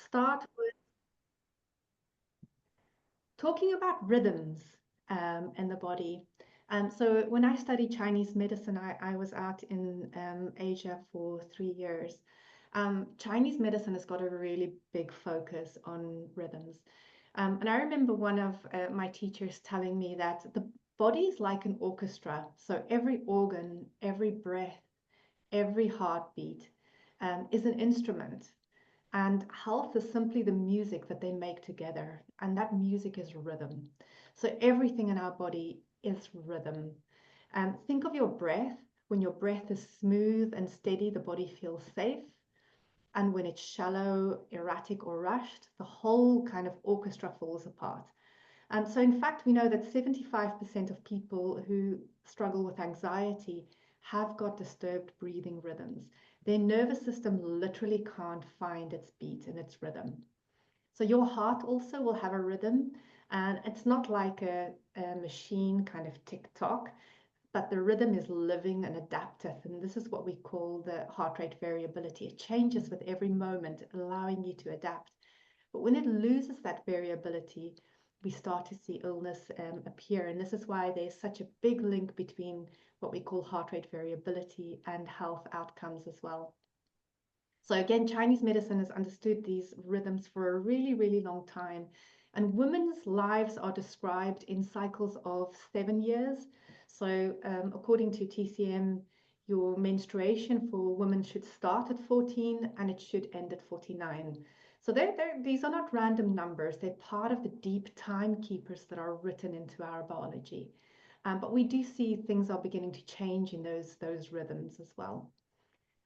start with talking about rhythms in the body. So when I studied Chinese medicine, I was out in Asia for 3 years. Chinese medicine has got a really big focus on rhythms. And I remember one of my teachers telling me that the body is like an orchestra. So every organ, every breath, every heartbeat is an instrument. And health is simply the music that they make together. And that music is rhythm. So everything in our body is rhythm. Think of your breath. When your breath is smooth and steady, the body feels safe. And when it's shallow, erratic, or rushed, the whole kind of orchestra falls apart. So in fact, we know that 75% of people who struggle with anxiety have got disturbed breathing rhythms. Their nervous system literally can't find its beat and its rhythm. So your heart also will have a rhythm, and it's not like a machine kind of tick-tock, but the rhythm is living and adaptive, and this is what we call the heart rate variability. It changes with every moment, allowing you to adapt. But when it loses that variability, we start to see illness appear. And this is why there's such a big link between what we call heart rate variability and health outcomes as well. So again, Chinese medicine has understood these rhythms for a really, really long time. And women's lives are described in cycles of 7 years. So according to TCM, your menstruation for women should start at 14 and it should end at 49. So these are not random numbers. They're part of the deep timekeepers that are written into our biology. But we do see things are beginning to change in those rhythms as well.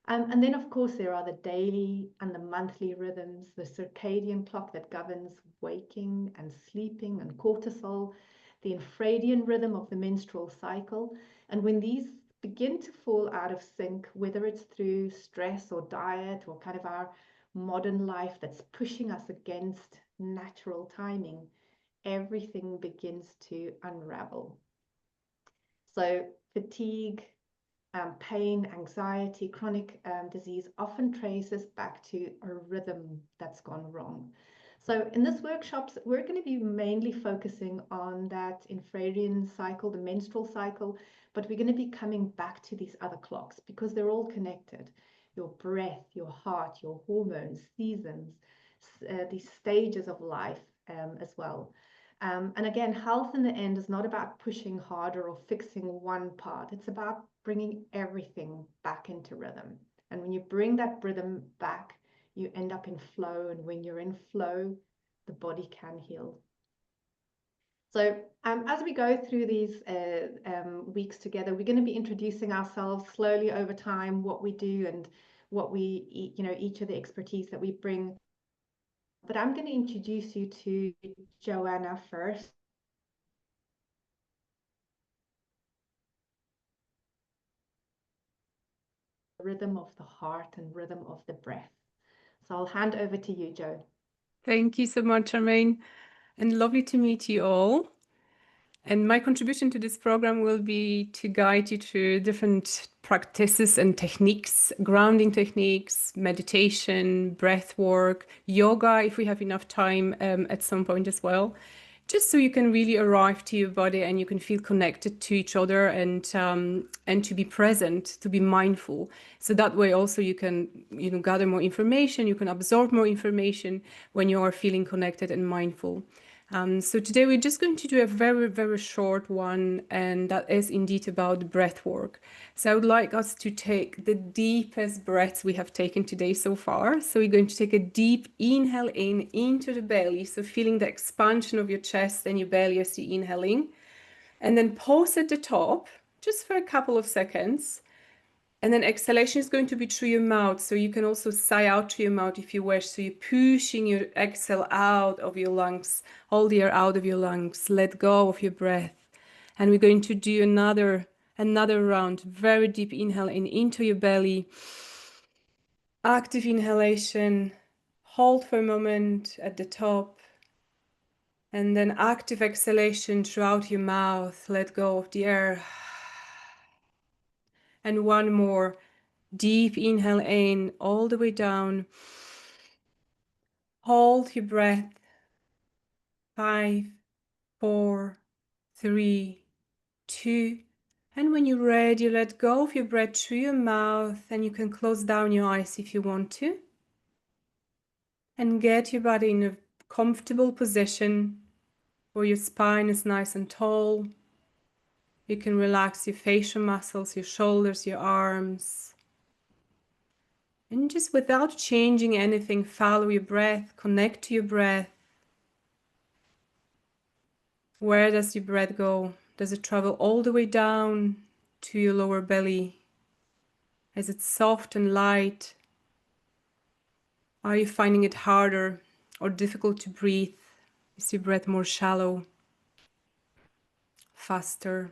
And then, of course, there are the daily and the monthly rhythms, the circadian clock that governs waking and sleeping and cortisol, the infradian rhythm of the menstrual cycle. And when these begin to fall out of sync, whether it's through stress or diet or kind of our modern life that's pushing us against natural timing, everything begins to unravel. So fatigue, pain, anxiety, chronic disease often traces back to a rhythm that's gone wrong. So in this workshops, we're going to be mainly focusing on that infradian cycle, the menstrual cycle, but we're going to be coming back to these other clocks because they're all connected. Your breath, your heart, your hormones, seasons, these stages of life as well. And again, health in the end is not about pushing harder or fixing one part. It's about bringing everything back into rhythm. And when you bring that rhythm back, you end up in flow. And when you're in flow, the body can heal. So as we go through these weeks together, we're going to be introducing ourselves slowly over time, what we do and what we, each of the expertise that we bring. But I'm going to introduce you to Joanna first. Rhythm of the heart and rhythm of the breath. So I'll hand over to you, Jo. Thank you so much, Charmaine, and lovely to meet you all. And my contribution to this program will be to guide you through different practices and techniques, grounding techniques, meditation, breath work, yoga, if we have enough time at some point as well, just so you can really arrive to your body and you can feel connected to each other and to be present, to be mindful. So that way also you can gather more information, you can absorb more information when you are feeling connected and mindful. So today we're just going to do a very, very short one, and that is indeed about breath work. So I would like us to take the deepest breaths we have taken today so far. So we're going to take a deep inhale in into the belly, so feeling the expansion of your chest and your belly as you're inhaling. And then pause at the top, just for a couple of seconds. And then exhalation is going to be through your mouth. So you can also sigh out through your mouth if you wish. So you're pushing your exhale out of your lungs, all the air out of your lungs. Let go of your breath. And we're going to do another round. Very deep inhale in into your belly. Active inhalation. Hold for a moment at the top. And then active exhalation throughout your mouth. Let go of the air. And one more. Deep inhale in, all the way down. Hold your breath. 5, 4, 3, 2. And when you're ready, let go of your breath through your mouth, and you can close down your eyes if you want to. And get your body in a comfortable position where your spine is nice and tall. You can relax your facial muscles, your shoulders, your arms. And just without changing anything, follow your breath, connect to your breath. Where does your breath go? Does it travel all the way down to your lower belly? Is it soft and light? Are you finding it harder or difficult to breathe? Is your breath more shallow, faster?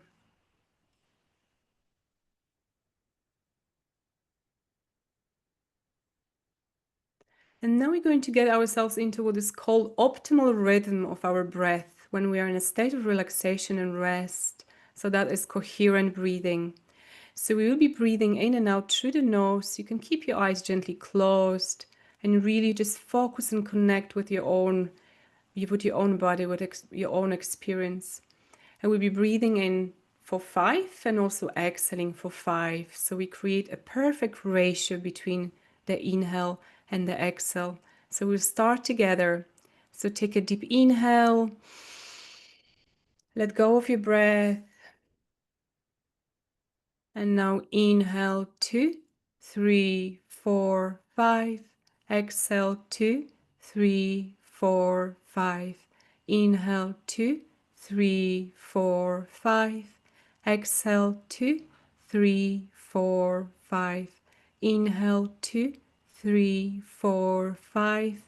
And now we're going to get ourselves into what is called optimal rhythm of our breath when we are in a state of relaxation and rest. So that is coherent breathing. So we will be breathing in and out through the nose. You can keep your eyes gently closed and really just focus and connect with your own body, with your own experience. And we'll be breathing in for 5 and also exhaling for 5. So we create a perfect ratio between the inhale and the exhale. So we'll start together. So take a deep inhale. Let go of your breath. And now inhale 2, 3, 4, 5. Exhale 2, 3, 4, 5. Inhale 2, 3, 4, 5. Exhale 2, 3, 4, 5. Inhale 2, 3, 4, 5.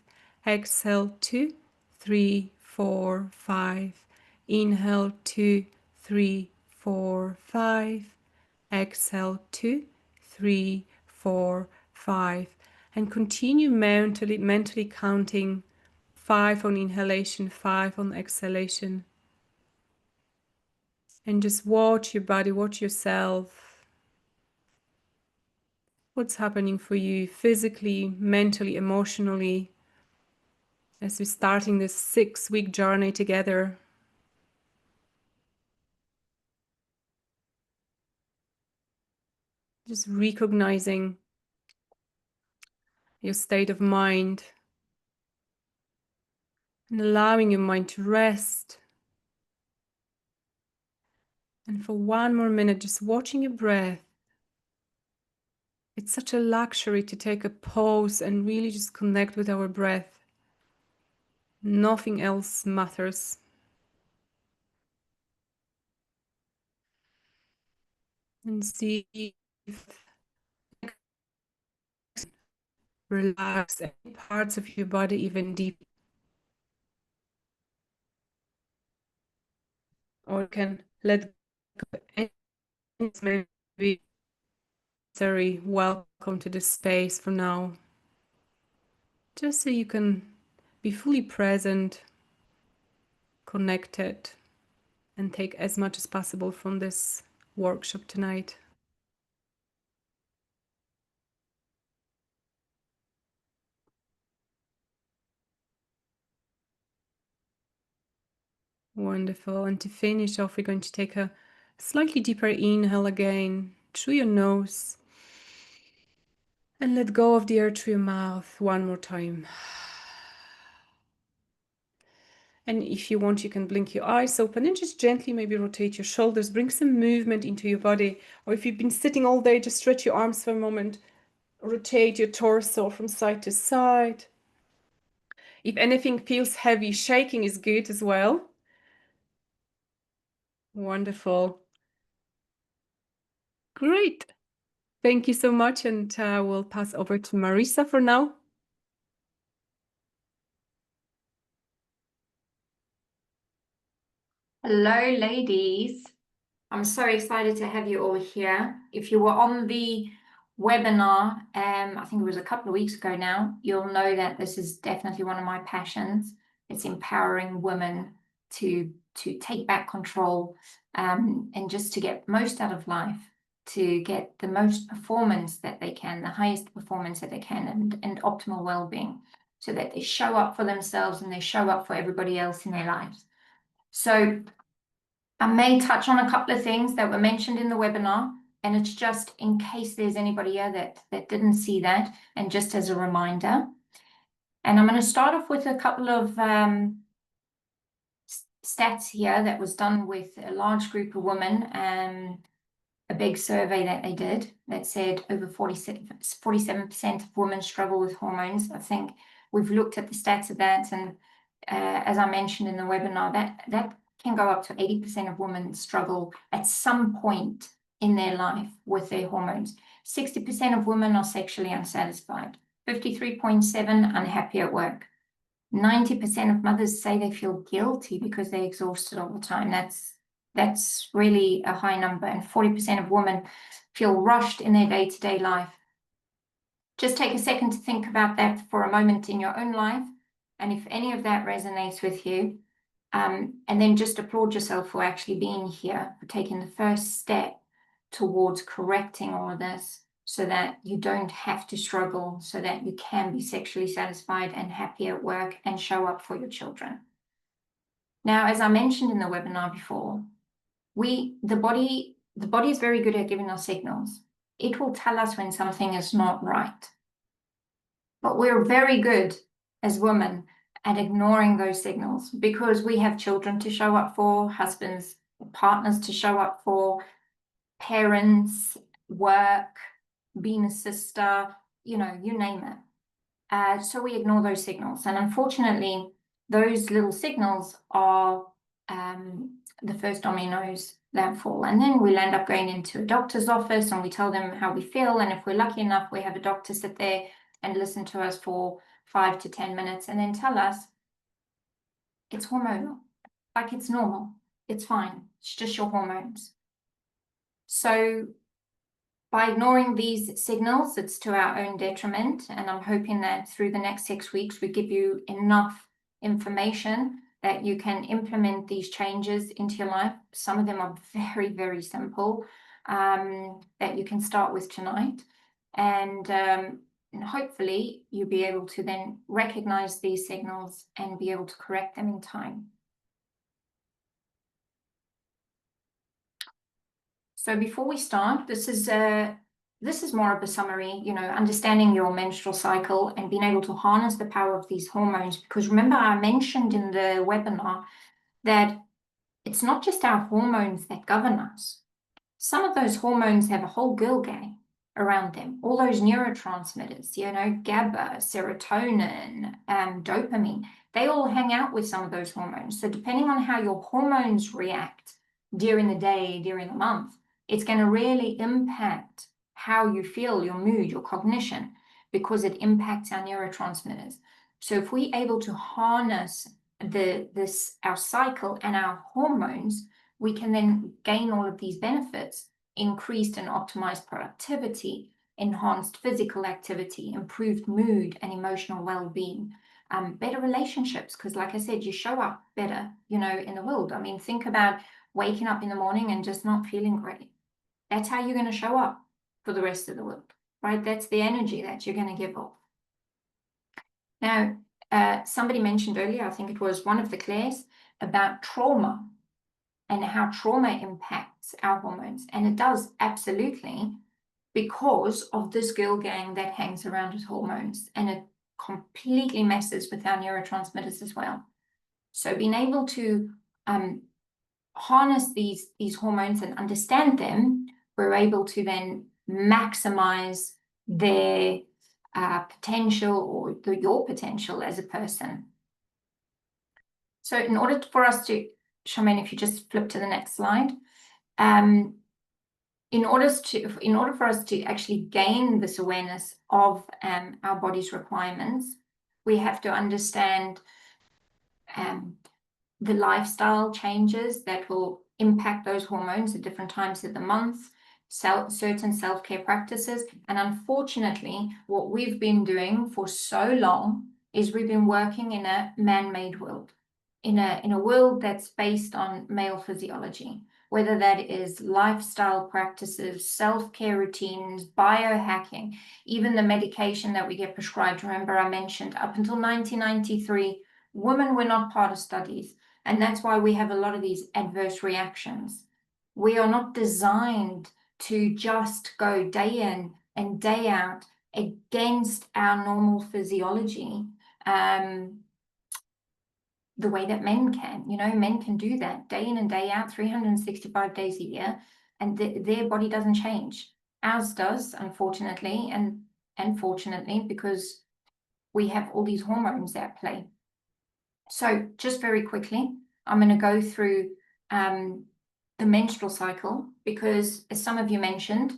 Exhale 2, 3, 4, 5. Inhale 2, 3, 4, 5. Exhale 2, 3, 4, 5. And continue mentally counting 5 on inhalation, 5 on exhalation. And just watch your body, watch yourself. What's happening for you physically, mentally, emotionally, as we're starting this 6-week journey together. Just recognizing your state of mind and allowing your mind to rest. And for 1 more minute, just watching your breath. It's such a luxury to take a pause and really just connect with our breath. Nothing else matters. And see if relax any parts of your body even deeper. Or can let go any maybe necessary. Welcome to this space for now. Just so you can be fully present, connected, and take as much as possible from this workshop tonight. Wonderful. And to finish off, we're going to take a slightly deeper inhale again through your nose. And let go of the air through your mouth 1 more time. And if you want, you can blink your eyes open and just gently maybe rotate your shoulders, bring some movement into your body. Or if you've been sitting all day, just stretch your arms for a moment. Rotate your torso from side to side. If anything feels heavy, shaking is good as well. Wonderful. Great. Thank you so much. And we'll pass over to Marisa for now. Hello, ladies. I'm so excited to have you all here. If you were on the webinar, I think it was a couple of weeks ago now, you'll know that this is definitely one of my passions. It's empowering women to take back control and just to get most out of life, to get the most performance that they can, the highest performance that they can, and optimal well-being. so that they show up for themselves and they show up for everybody else in their lives. So I may touch on a couple of things that were mentioned in the webinar, and it's just in case there's anybody here that didn't see that, and just as a reminder. And I'm going to start off with a couple of stats here that was done with a large group of women, a big survey that they did that said over 47% of women struggle with hormones. I think we've looked at the stats of that, and as I mentioned in the webinar, that can go up to 80% of women struggle at some point in their life with their hormones. 60% of women are sexually unsatisfied, 53.7% unhappy at work. 90% of mothers say they feel guilty because they're exhausted all the time. That's really a high number. And 40% of women feel rushed in their day-to-day life. Just take a second to think about that for a moment in your own life. And if any of that resonates with you, and then just applaud yourself for actually being here, for taking the first step towards correcting all of this so that you don't have to struggle, so that you can be sexually satisfied and happy at work and show up for your children. Now, as I mentioned in the webinar before, the body is very good at giving us signals. It will tell us when something is not right. But we're very good as women at ignoring those signals because we have children to show up for, husbands, partners to show up for, parents, work, being a sister, you name it. So we ignore those signals. And unfortunately, those little signals are the first dominoes that fall. And then we'll end up going into a doctor's office and we tell them how we feel. And if we're lucky enough, we have a doctor sit there and listen to us for 5 to 10 minutes and then tell us it's hormonal, like it's normal, it's fine, it's just your hormones. So by ignoring these signals, it's to our own detriment. And I'm hoping that through the next 6 weeks, we give you enough information that you can implement these changes into your life. Some of them are very, very simple, that you can start with tonight. And hopefully you'll be able to then recognize these signals and be able to correct them in time. So before we start, this is more of a summary, understanding your menstrual cycle and being able to harness the power of these hormones. Because remember, I mentioned in the webinar that it's not just our hormones that govern us. Some of those hormones have a whole girl gang around them. All those neurotransmitters, GABA, serotonin, dopamine, they all hang out with some of those hormones. So depending on how your hormones react during the day, during the month, it's going to really impact how you feel, your mood, your cognition, because it impacts our neurotransmitters. So if we're able to harness our cycle and our hormones, we can then gain all of these benefits: increased and optimized productivity, enhanced physical activity, improved mood and emotional well-being, better relationships, because like I said, you show up better, in the world. I mean, think about waking up in the morning and just not feeling great. That's how you're going to show up for the rest of the world, right? That's the energy that you're going to give off. Now, somebody mentioned earlier, I think it was one of the Claires, about trauma and how trauma impacts our hormones. And it does, absolutely, because of this girl gang that hangs around with hormones, and it completely messes with our neurotransmitters as well. So being able to harness these hormones and understand them, we're able to then maximize their potential, or your potential as a person. So in order for us to, Charmaine, if you just flip to the next slide, in order for us to actually gain this awareness of our body's requirements, we have to understand the lifestyle changes that will impact those hormones at different times of the month, certain self-care practices. And unfortunately, what we've been doing for so long is we've been working in a man-made world, in a world that's based on male physiology, whether that is lifestyle practices, self-care routines, biohacking, even the medication that we get prescribed. Remember, I mentioned up until 1993, women were not part of studies. And that's why we have a lot of these adverse reactions. We are not designed to just go day in and day out against our normal physiology, the way that men can. You know, men can do that day in and day out, 365 days a year, and their body doesn't change. Ours does, unfortunately, and fortunately, because we have all these hormones at play. So just very quickly, I'm going to go through the menstrual cycle, because as some of you mentioned,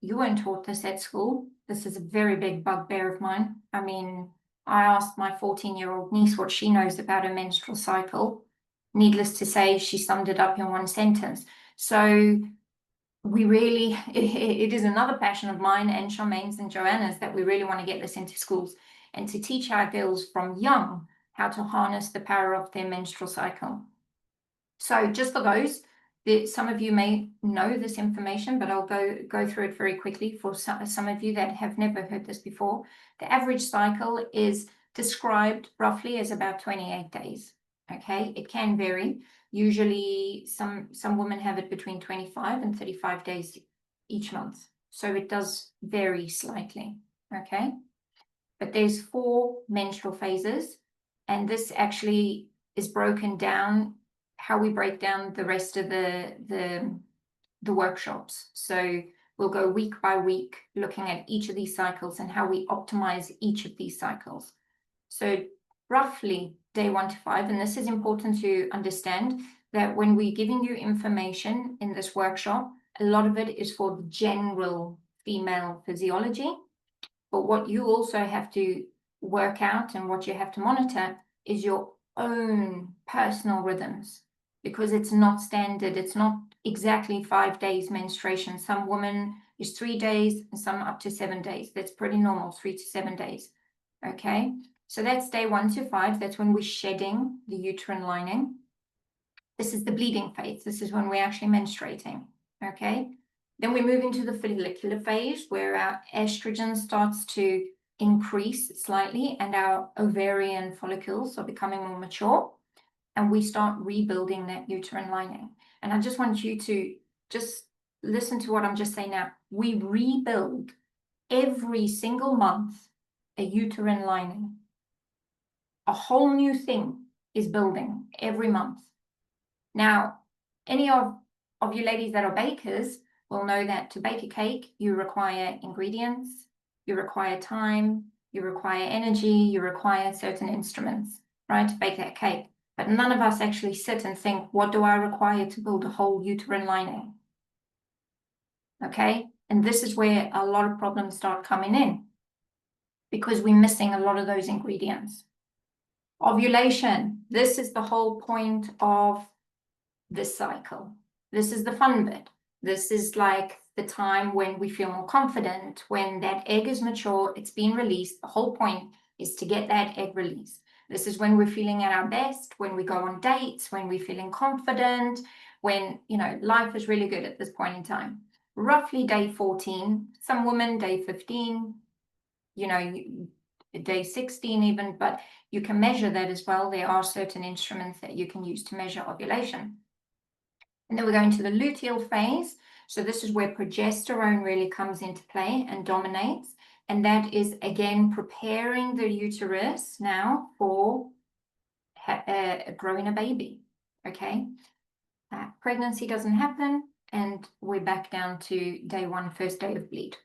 you weren't taught this at school. This is a very big bugbear of mine. I mean, I asked my 14-year-old niece what she knows about a menstrual cycle. Needless to say, she summed it up in one sentence. So we really, it is another passion of mine and Charmaine's and Joanna's, that we really want to get this into schools and to teach our girls from young how to harness the power of their menstrual cycle. So just for those, some of you may know this information, but I'll go through it very quickly for some of you that have never heard this before. The average cycle is described roughly as about 28 days. Okay, it can vary. Usually some women have it between 25 and 35 days each month. So it does vary slightly. Okay, but there's 4 menstrual phases, and this actually is broken down, how we break down the rest of the workshops. So we'll go week by week looking at each of these cycles and how we optimize each of these cycles. So roughly day 1 to 5, and this is important to understand, that when we're giving you information in this workshop, a lot of it is for the general female physiology. But what you also have to work out and what you have to monitor is your own personal rhythms, because it's not standard. It's not exactly 5 days menstruation. Some women is 3 days and some up to 7 days. That's pretty normal, 3 to 7 days. Okay, so that's day 1 to 5. That's when we're shedding the uterine lining. This is the bleeding phase. This is when we're actually menstruating. Okay, then we move into the follicular phase, where our estrogen starts to increase slightly and our ovarian follicles are becoming more mature, and we start rebuilding that uterine lining. And I just want you to just listen to what I'm just saying now. We rebuild every single month a uterine lining. A whole new thing is building every month. Now, any of you ladies that are bakers will know that to bake a cake, you require ingredients, you require time, you require energy, you require certain instruments, right, to bake that cake. But none of us actually sit and think, what do I require to build a whole uterine lining? Okay, and this is where a lot of problems start coming in, because we're missing a lot of those ingredients. Ovulation, this is the whole point of this cycle. This is the fun bit. This is like the time when we feel more confident, when that egg is mature, it's been released. The whole point is to get that egg released. This is when we're feeling at our best, when we go on dates, when we're feeling confident, when, you know, life is really good at this point in time. Roughly day 14, some women day 15, you know, day 16 even, but you can measure that as well. There are certain instruments that you can use to measure ovulation. And then we're going to the luteal phase. So this is where progesterone really comes into play and dominates. And that is, again, preparing the uterus now for growing a baby, okay? Pregnancy doesn't happen, and we're back down to day 1, first day of bleed.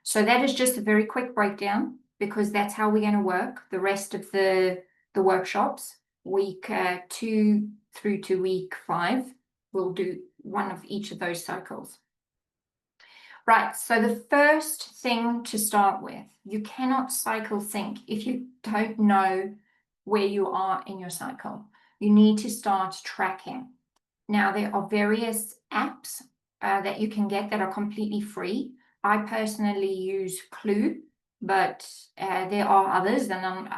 So that is just a very quick breakdown, because that's how we're going to work the rest of the workshops. Week 2 through to week 5, we'll do one of each of those cycles. Right, so the first thing to start with, you cannot cycle sync if you don't know where you are in your cycle. You need to start tracking. Now, there are various apps that you can get that are completely free. I personally use Clue, but there are others. And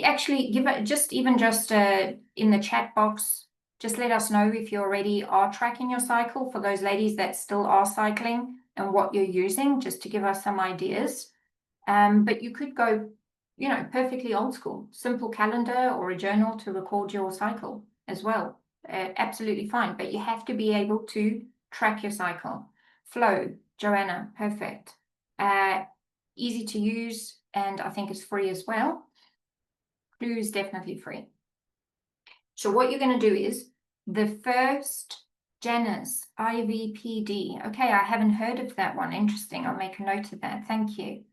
actually, give it just in the chat box, Just let us know if you already are tracking your cycle, for those ladies that still are cycling, and what you're using, just to give us some ideas. But you could go, you know, perfectly old school, simple calendar or a journal to record your cycle as well. Absolutely fine, but you have to be able to track your cycle. Flow, Joanna, perfect. Easy to use, and I think it's free as well. Clue is definitely free. So what you're going to do is the first Janice, IVPD. Okay, I haven't heard of that one. Interesting. I'll make a note of that. Thank you.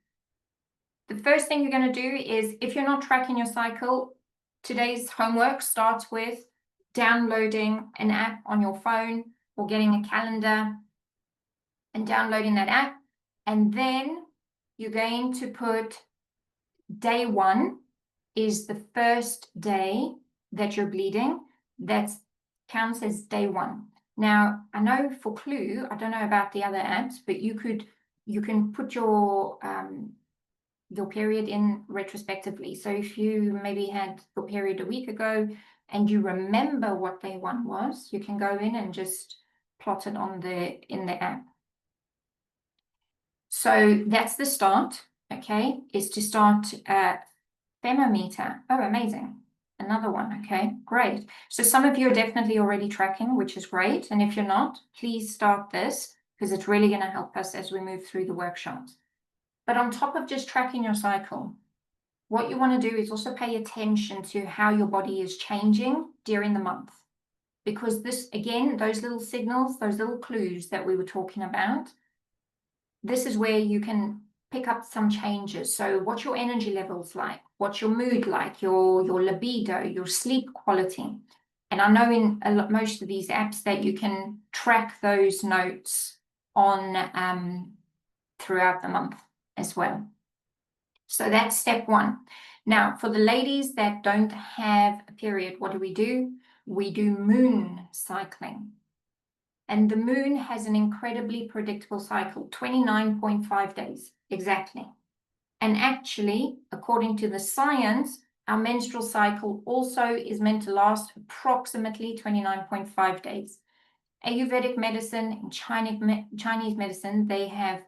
The first thing you're going to do is, if you're not tracking your cycle, today's homework starts with downloading an app on your phone or getting a calendar and downloading that app. And then you're going to put day 1 is the first day that you're bleeding. That counts as day 1. Now, I know for Clue, I don't know about the other apps, but you can put your period in retrospectively. So if you maybe had your period a week ago and you remember what day 1 was, you can go in and just plot it in the app. So that's the start, okay, is to start thermometer. Oh, amazing. Another one. Okay, great. So some of you are definitely already tracking, which is great. And if you're not, please start this, because it's really going to help us as we move through the workshops. But on top of just tracking your cycle, what you want to do is also pay attention to how your body is changing during the month. Because this, again, those little signals, those little clues that we were talking about, this is where you can pick up some changes. So what's your energy levels like? What's your mood like? Your libido, your sleep quality. And I know in most of these apps that you can track those notes on throughout the month as well. So that's step 1. Now, for the ladies that don't have a period, what do? We do moon cycling. And the moon has an incredibly predictable cycle, 29.5 days, exactly. And actually, according to the science, our menstrual cycle also is meant to last approximately 29.5 days. Ayurvedic medicine and Chinese medicine, they have,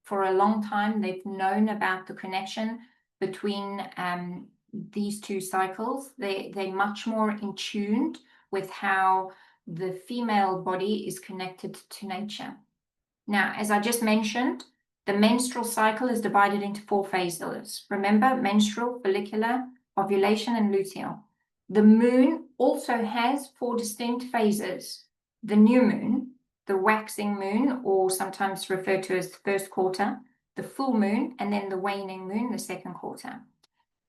for a long time, they've known about the connection between these two cycles. They're much more in tune with how the female body is connected to nature. Now, as I just mentioned, the menstrual cycle is divided into 4 phases. Remember, menstrual, follicular, ovulation, and luteal. The moon also has 4 distinct phases. The new moon, the waxing moon, or sometimes referred to as the first quarter, the full moon, and then the waning moon, the second quarter.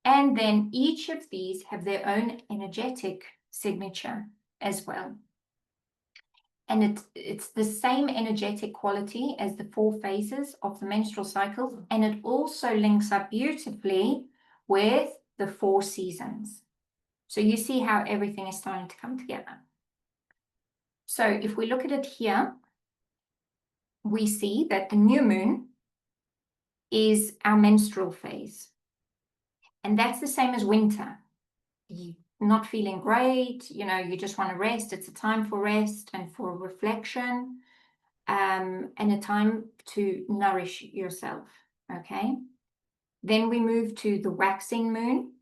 And then each of these have their own energetic signature as well. And it's the same energetic quality as the 4 phases of the menstrual cycle, and it also links up beautifully with the 4 seasons. So you see how everything is starting to come together. So if we look at it here, we see that the new moon is our menstrual phase. And that's the same as winter. You're not feeling great, you know, you just want to rest. It's a time for rest and for reflection, and a time to nourish yourself, okay? Then we move to the waxing moon,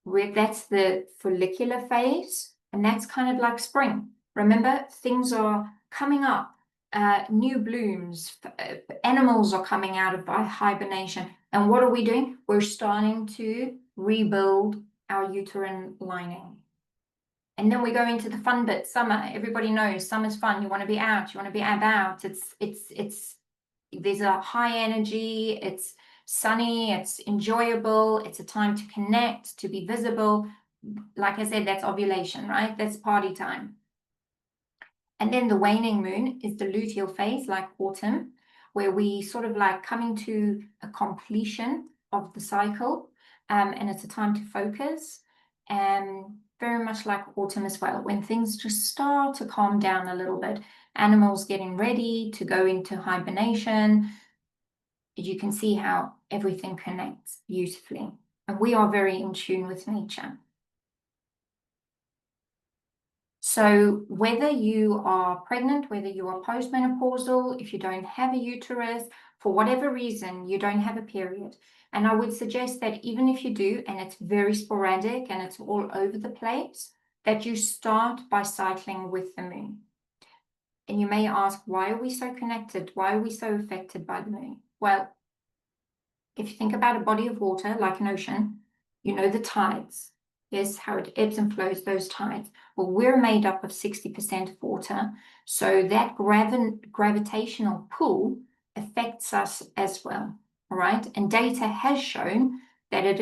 where that's the follicular phase, and that's kind of like spring. Remember, things are coming up, new blooms, animals are coming out of hibernation. And what are we doing? We're starting to rebuild our uterine lining. And then we go into the fun bit, summer. Everybody knows summer's fun. You want to be out, you want to be about. There's a high energy, it's sunny, it's enjoyable, it's a time to connect, to be visible. Like I said, that's ovulation, right? That's party time. And then the waning moon is the luteal phase, like autumn, where we sort of like coming to a completion of the cycle, and it's a time to focus, very much like autumn as well, when things just start to calm down a little bit, animals getting ready to go into hibernation. You can see how everything connects beautifully, and we are very in tune with nature. So whether you are pregnant, whether you are postmenopausal, if you don't have a uterus, for whatever reason, you don't have a period. And I would suggest that even if you do, and it's very sporadic and it's all over the place, that you start by cycling with the moon. And you may ask, why are we so connected? Why are we so affected by the moon? Well, if you think about a body of water like an ocean, you know the tides. Yes, how it ebbs and flows, those tides. Well, we're made up of 60% water, so that gravitational pull affects us as well, all right? And data has shown that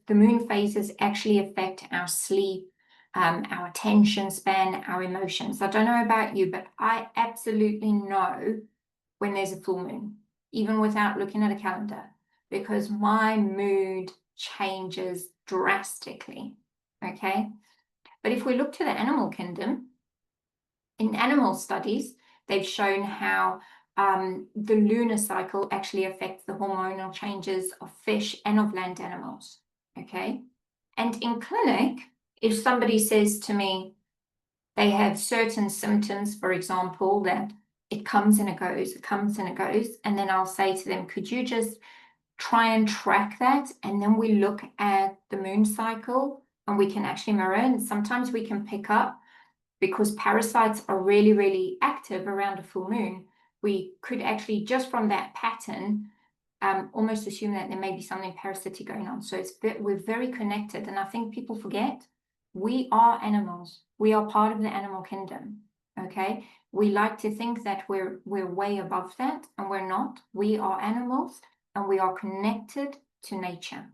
the moon phases actually affect our sleep, our attention span, our emotions. I don't know about you, but I absolutely know when there's a full moon, even without looking at a calendar, because my mood changes drastically, okay? But if we look to the animal kingdom, in animal studies, they've shown how the lunar cycle actually affects the hormonal changes of fish and of land animals, okay? And in clinic, if somebody says to me they have certain symptoms, for example, that it comes and it goes, it comes and it goes, and then I'll say to them, could you just try and track that? And then we look at the moon cycle and we can actually mirror, and sometimes we can pick up, because parasites are really, really active around a full moon. We could actually, just from that pattern, almost assume that there may be something parasitic going on. So we're very connected. And I think people forget, we are animals. We are part of the animal kingdom, okay? We like to think that we're way above that, and we're not. We are animals, and we are connected to nature.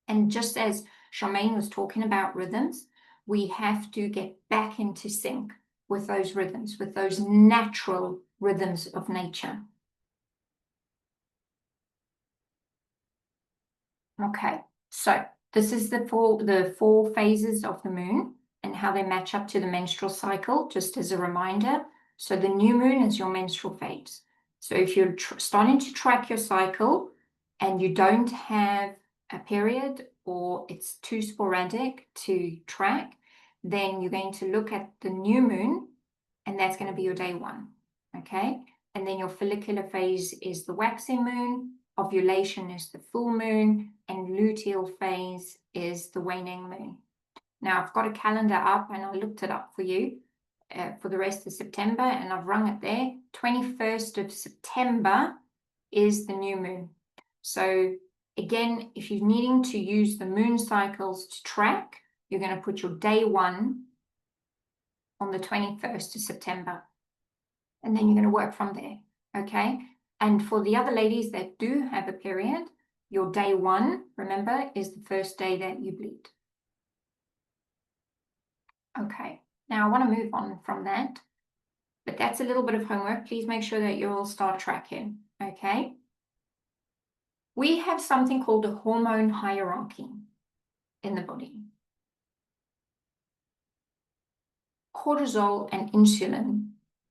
And just as Charmaine was talking about rhythms, we have to get back into sync with those rhythms, with those natural rhythms of nature. Okay, so this is the four phases of the moon and how they match up to the menstrual cycle, just as a reminder. So the new moon is your menstrual phase. So if you're starting to track your cycle and you don't have a period, or it's too sporadic to track, then you're going to look at the new moon, and that's going to be your day one, okay? And then your follicular phase is the waxing moon, ovulation is the full moon, and luteal phase is the waning moon. Now, I've got a calendar up, and I looked it up for you for the rest of September, and I've rung it there. 21st of September is the new moon. So again, if you're needing to use the moon cycles to track, you're going to put your day one on the 21st of September. And then you're going to work from there, okay? And for the other ladies that do have a period, your day one, remember, is the first day that you bleed. Okay, now I want to move on from that, but that's a little bit of homework. Please make sure that you all start tracking, okay? We have something called a hormone hierarchy in the body. Cortisol and insulin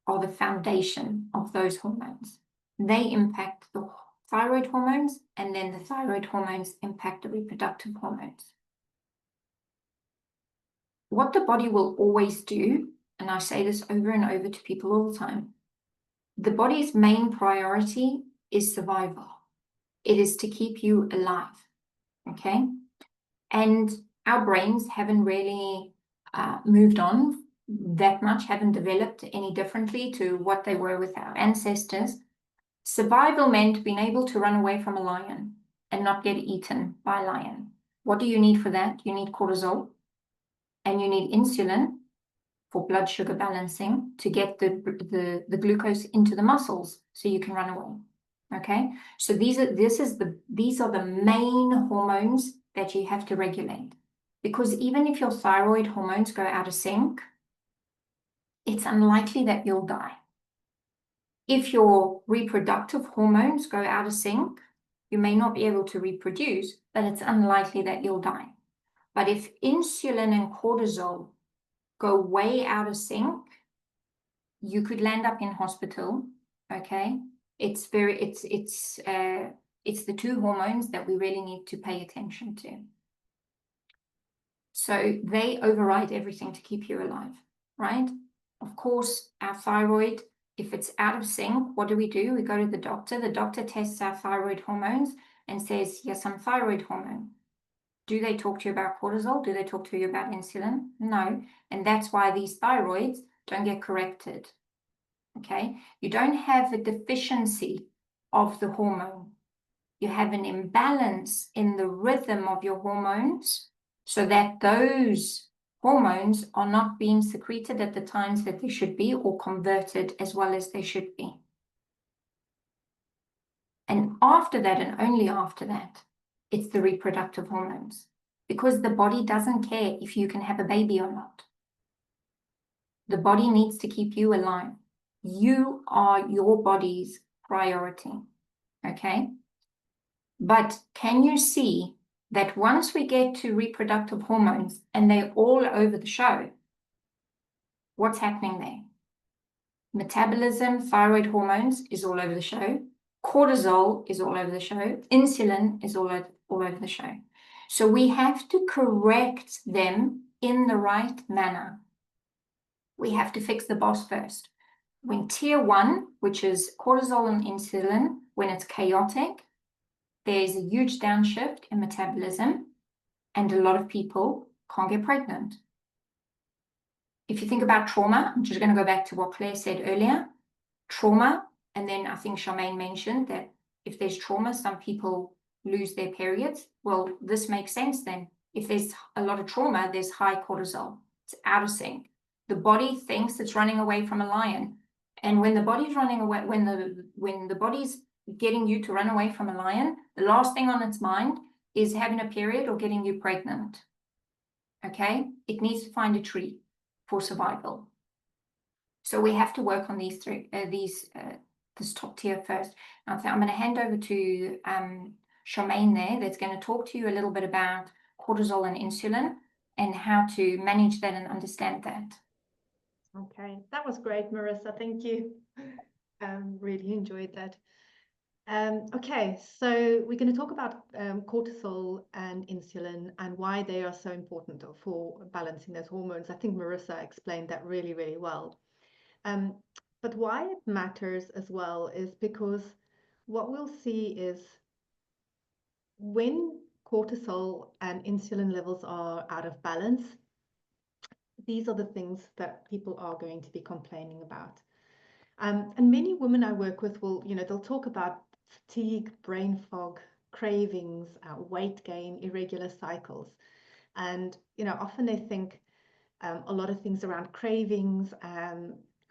are the foundation of those hormones. They impact the thyroid hormones, and then the thyroid hormones impact the reproductive hormones. What the body will always do, and I say this over and over to people all the time, the body's main priority is survival. It is to keep you alive, okay? And our brains haven't really moved on that much, haven't developed any differently to what they were with our ancestors. Survival meant being able to run away from a lion and not get eaten by a lion. What do you need for that? You need cortisol, and you need insulin for blood sugar balancing to get the glucose into the muscles so you can run away. Okay, so these are the main hormones that you have to regulate, because even if your thyroid hormones go out of sync, it's unlikely that you'll die. If your reproductive hormones go out of sync, you may not be able to reproduce, but it's unlikely that you'll die. But if insulin and cortisol go way out of sync, you could land up in hospital, okay? It's the two hormones that we really need to pay attention to. So they override everything to keep you alive, right? Of course, our thyroid, if it's out of sync, what do? We go to the doctor. The doctor tests our thyroid hormones and says, yes, some thyroid hormone. Do they talk to you about cortisol? Do they talk to you about insulin? No. And that's why these thyroids don't get corrected. Okay? You don't have a deficiency of the hormone. You have an imbalance in the rhythm of your hormones so that those hormones are not being secreted at the times that they should be or converted as well as they should be. And after that, and only after that, it's the reproductive hormones, because the body doesn't care if you can have a baby or not. The body needs to keep you alive. You are your body's priority, okay? But can you see that once we get to reproductive hormones and they're all over the show, what's happening there? Metabolism, thyroid hormones is all over the show. Cortisol is all over the show. Insulin is all over the show. So we have to correct them in the right manner. We have to fix the boss first. When tier 1, which is cortisol and insulin, when it's chaotic, there's a huge downshift in metabolism, and a lot of people can't get pregnant. If you think about trauma, I'm just going to go back to what Claire said earlier. Trauma, and then I think Charmaine mentioned that if there's trauma, some people lose their periods. Well, this makes sense then. If there's a lot of trauma, there's high cortisol. It's out of sync. The body thinks it's running away from a lion. And when the body's running away, when the body's getting you to run away from a lion, the last thing on its mind is having a period or getting you pregnant. Okay? It needs to find a treat for survival. So we have to work on these three, this top tier first. Now, I'm going to hand over to Charmaine there, that's going to talk to you a little bit about cortisol and insulin and how to manage that and understand that. Okay, that was great, Marissa. Thank you. Really enjoyed that. Okay, so we're going to talk about cortisol and insulin and why they are so important for balancing those hormones. I think Marissa explained that really, really well. But why it matters as well is because what we'll see is when cortisol and insulin levels are out of balance, these are the things that people are going to be complaining about. And many women I work with will, they'll talk about fatigue, brain fog, cravings, weight gain, irregular cycles. And, often they think a lot of things around cravings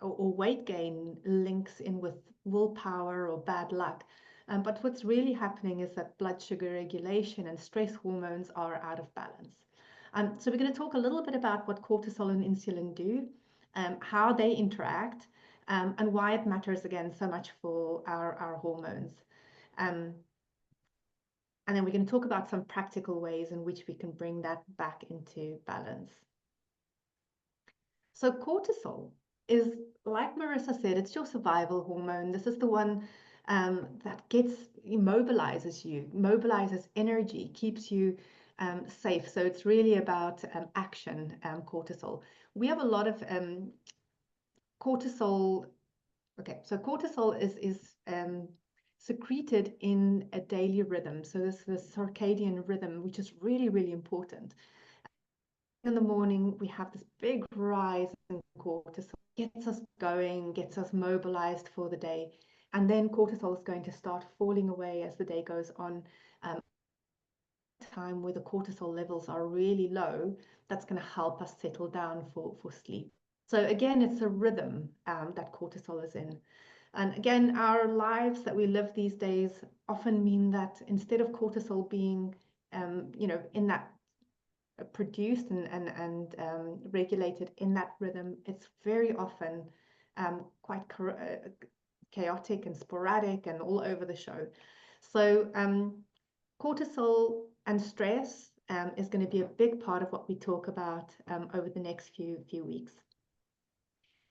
or weight gain links in with willpower or bad luck. But what's really happening is that blood sugar regulation and stress hormones are out of balance. So we're going to talk a little bit about what cortisol and insulin do, how they interact, and why it matters again so much for our hormones. And then we're going to talk about some practical ways in which we can bring that back into balance. So cortisol is, like Marissa said, it's your survival hormone. This is the one that mobilizes you, mobilizes energy, keeps you safe. So it's really about action, cortisol. We have a lot of cortisol. Okay, so cortisol is secreted in a daily rhythm. So this is the circadian rhythm, which is really, really important. In the morning, we have this big rise in cortisol, gets us going, gets us mobilized for the day. And then cortisol is going to start falling away as the day goes on. Time where the cortisol levels are really low, that's going to help us settle down for sleep. So again, it's a rhythm that cortisol is in. And again, our lives that we live these days often mean that instead of cortisol being, in that produced and regulated in that rhythm, it's very often quite chaotic and sporadic and all over the show. So cortisol and stress is going to be a big part of what we talk about over the next few weeks.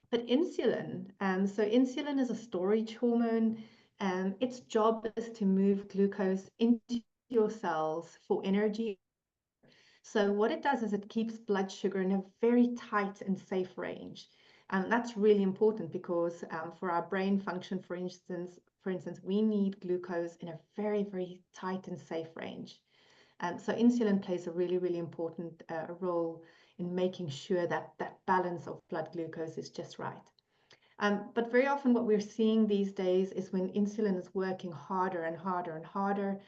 But insulin, so insulin is a storage hormone. Its job is to move glucose into your cells for energy. So what it does is it keeps blood sugar in a very tight and safe range. And that's really important because for our brain function, for instance, we need glucose in a very, very tight and safe range. So insulin plays a really, really important role in making sure that that balance of blood glucose is just right. But very often what we're seeing these days is when insulin is working harder and harder and harder,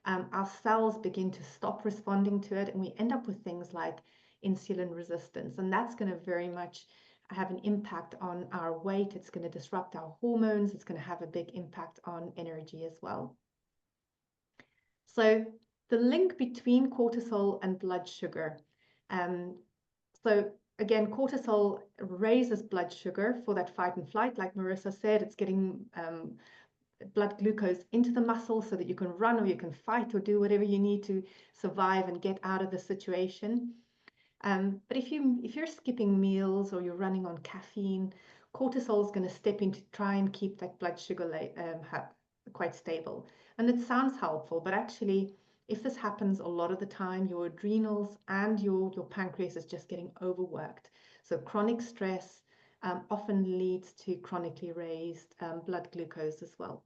our cells begin to stop responding to it, and we end up with things like insulin resistance. And that's going to very much have an impact on our weight. It's going to disrupt our hormones. It's going to have a big impact on energy as well. So the link between cortisol and blood sugar. So again, cortisol raises blood sugar for that fight and flight. Like Marissa said, it's getting blood glucose into the muscle so that you can run or you can fight or do whatever you need to survive and get out of the situation. But if you're skipping meals or you're running on caffeine, cortisol is going to step in to try and keep that blood sugar quite stable. And it sounds helpful, but actually, if this happens a lot of the time, your adrenals and your pancreas is just getting overworked. So chronic stress often leads to chronically raised blood glucose as well.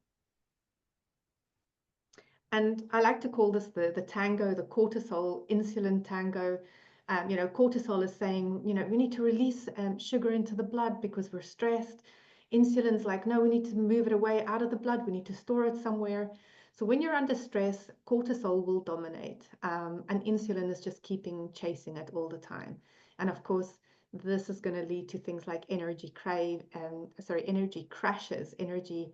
And I like to call this the tango, the cortisol insulin tango. Cortisol is saying, we need to release sugar into the blood because we're stressed. Insulin's like, no, we need to move it away out of the blood. We need to store it somewhere. So when you're under stress, cortisol will dominate, and insulin is just chasing it all the time. And of course, this is going to lead to things like energy crashes, energy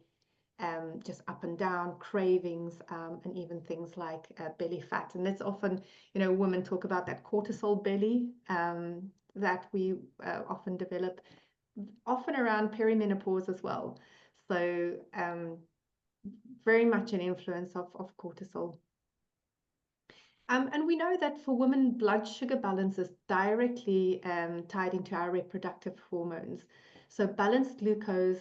just up and down, cravings, and even things like belly fat. And that's often, women talk about that cortisol belly that we often develop, often around perimenopause as well. So very much an influence of cortisol. And we know that for women, blood sugar balance is directly tied into our reproductive hormones. So balanced glucose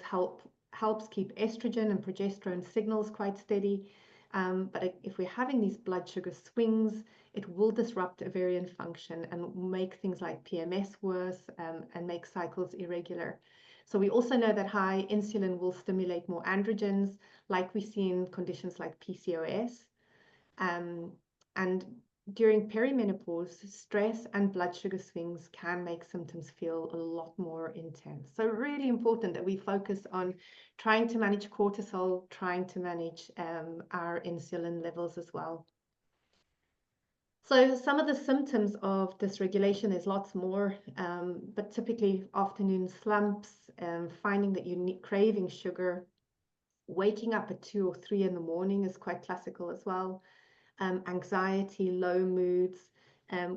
helps keep estrogen and progesterone signals quite steady. But if we're having these blood sugar swings, it will disrupt ovarian function and make things like PMS worse and make cycles irregular. So we also know that high insulin will stimulate more androgens, like we see in conditions like PCOS. And during perimenopause, stress and blood sugar swings can make symptoms feel a lot more intense. So really important that we focus on trying to manage cortisol, trying to manage our insulin levels as well. So some of the symptoms of dysregulation, there's lots more, but typically afternoon slumps, finding that you're craving sugar, waking up at 2 or 3 in the morning is quite classical as well. Anxiety, low moods,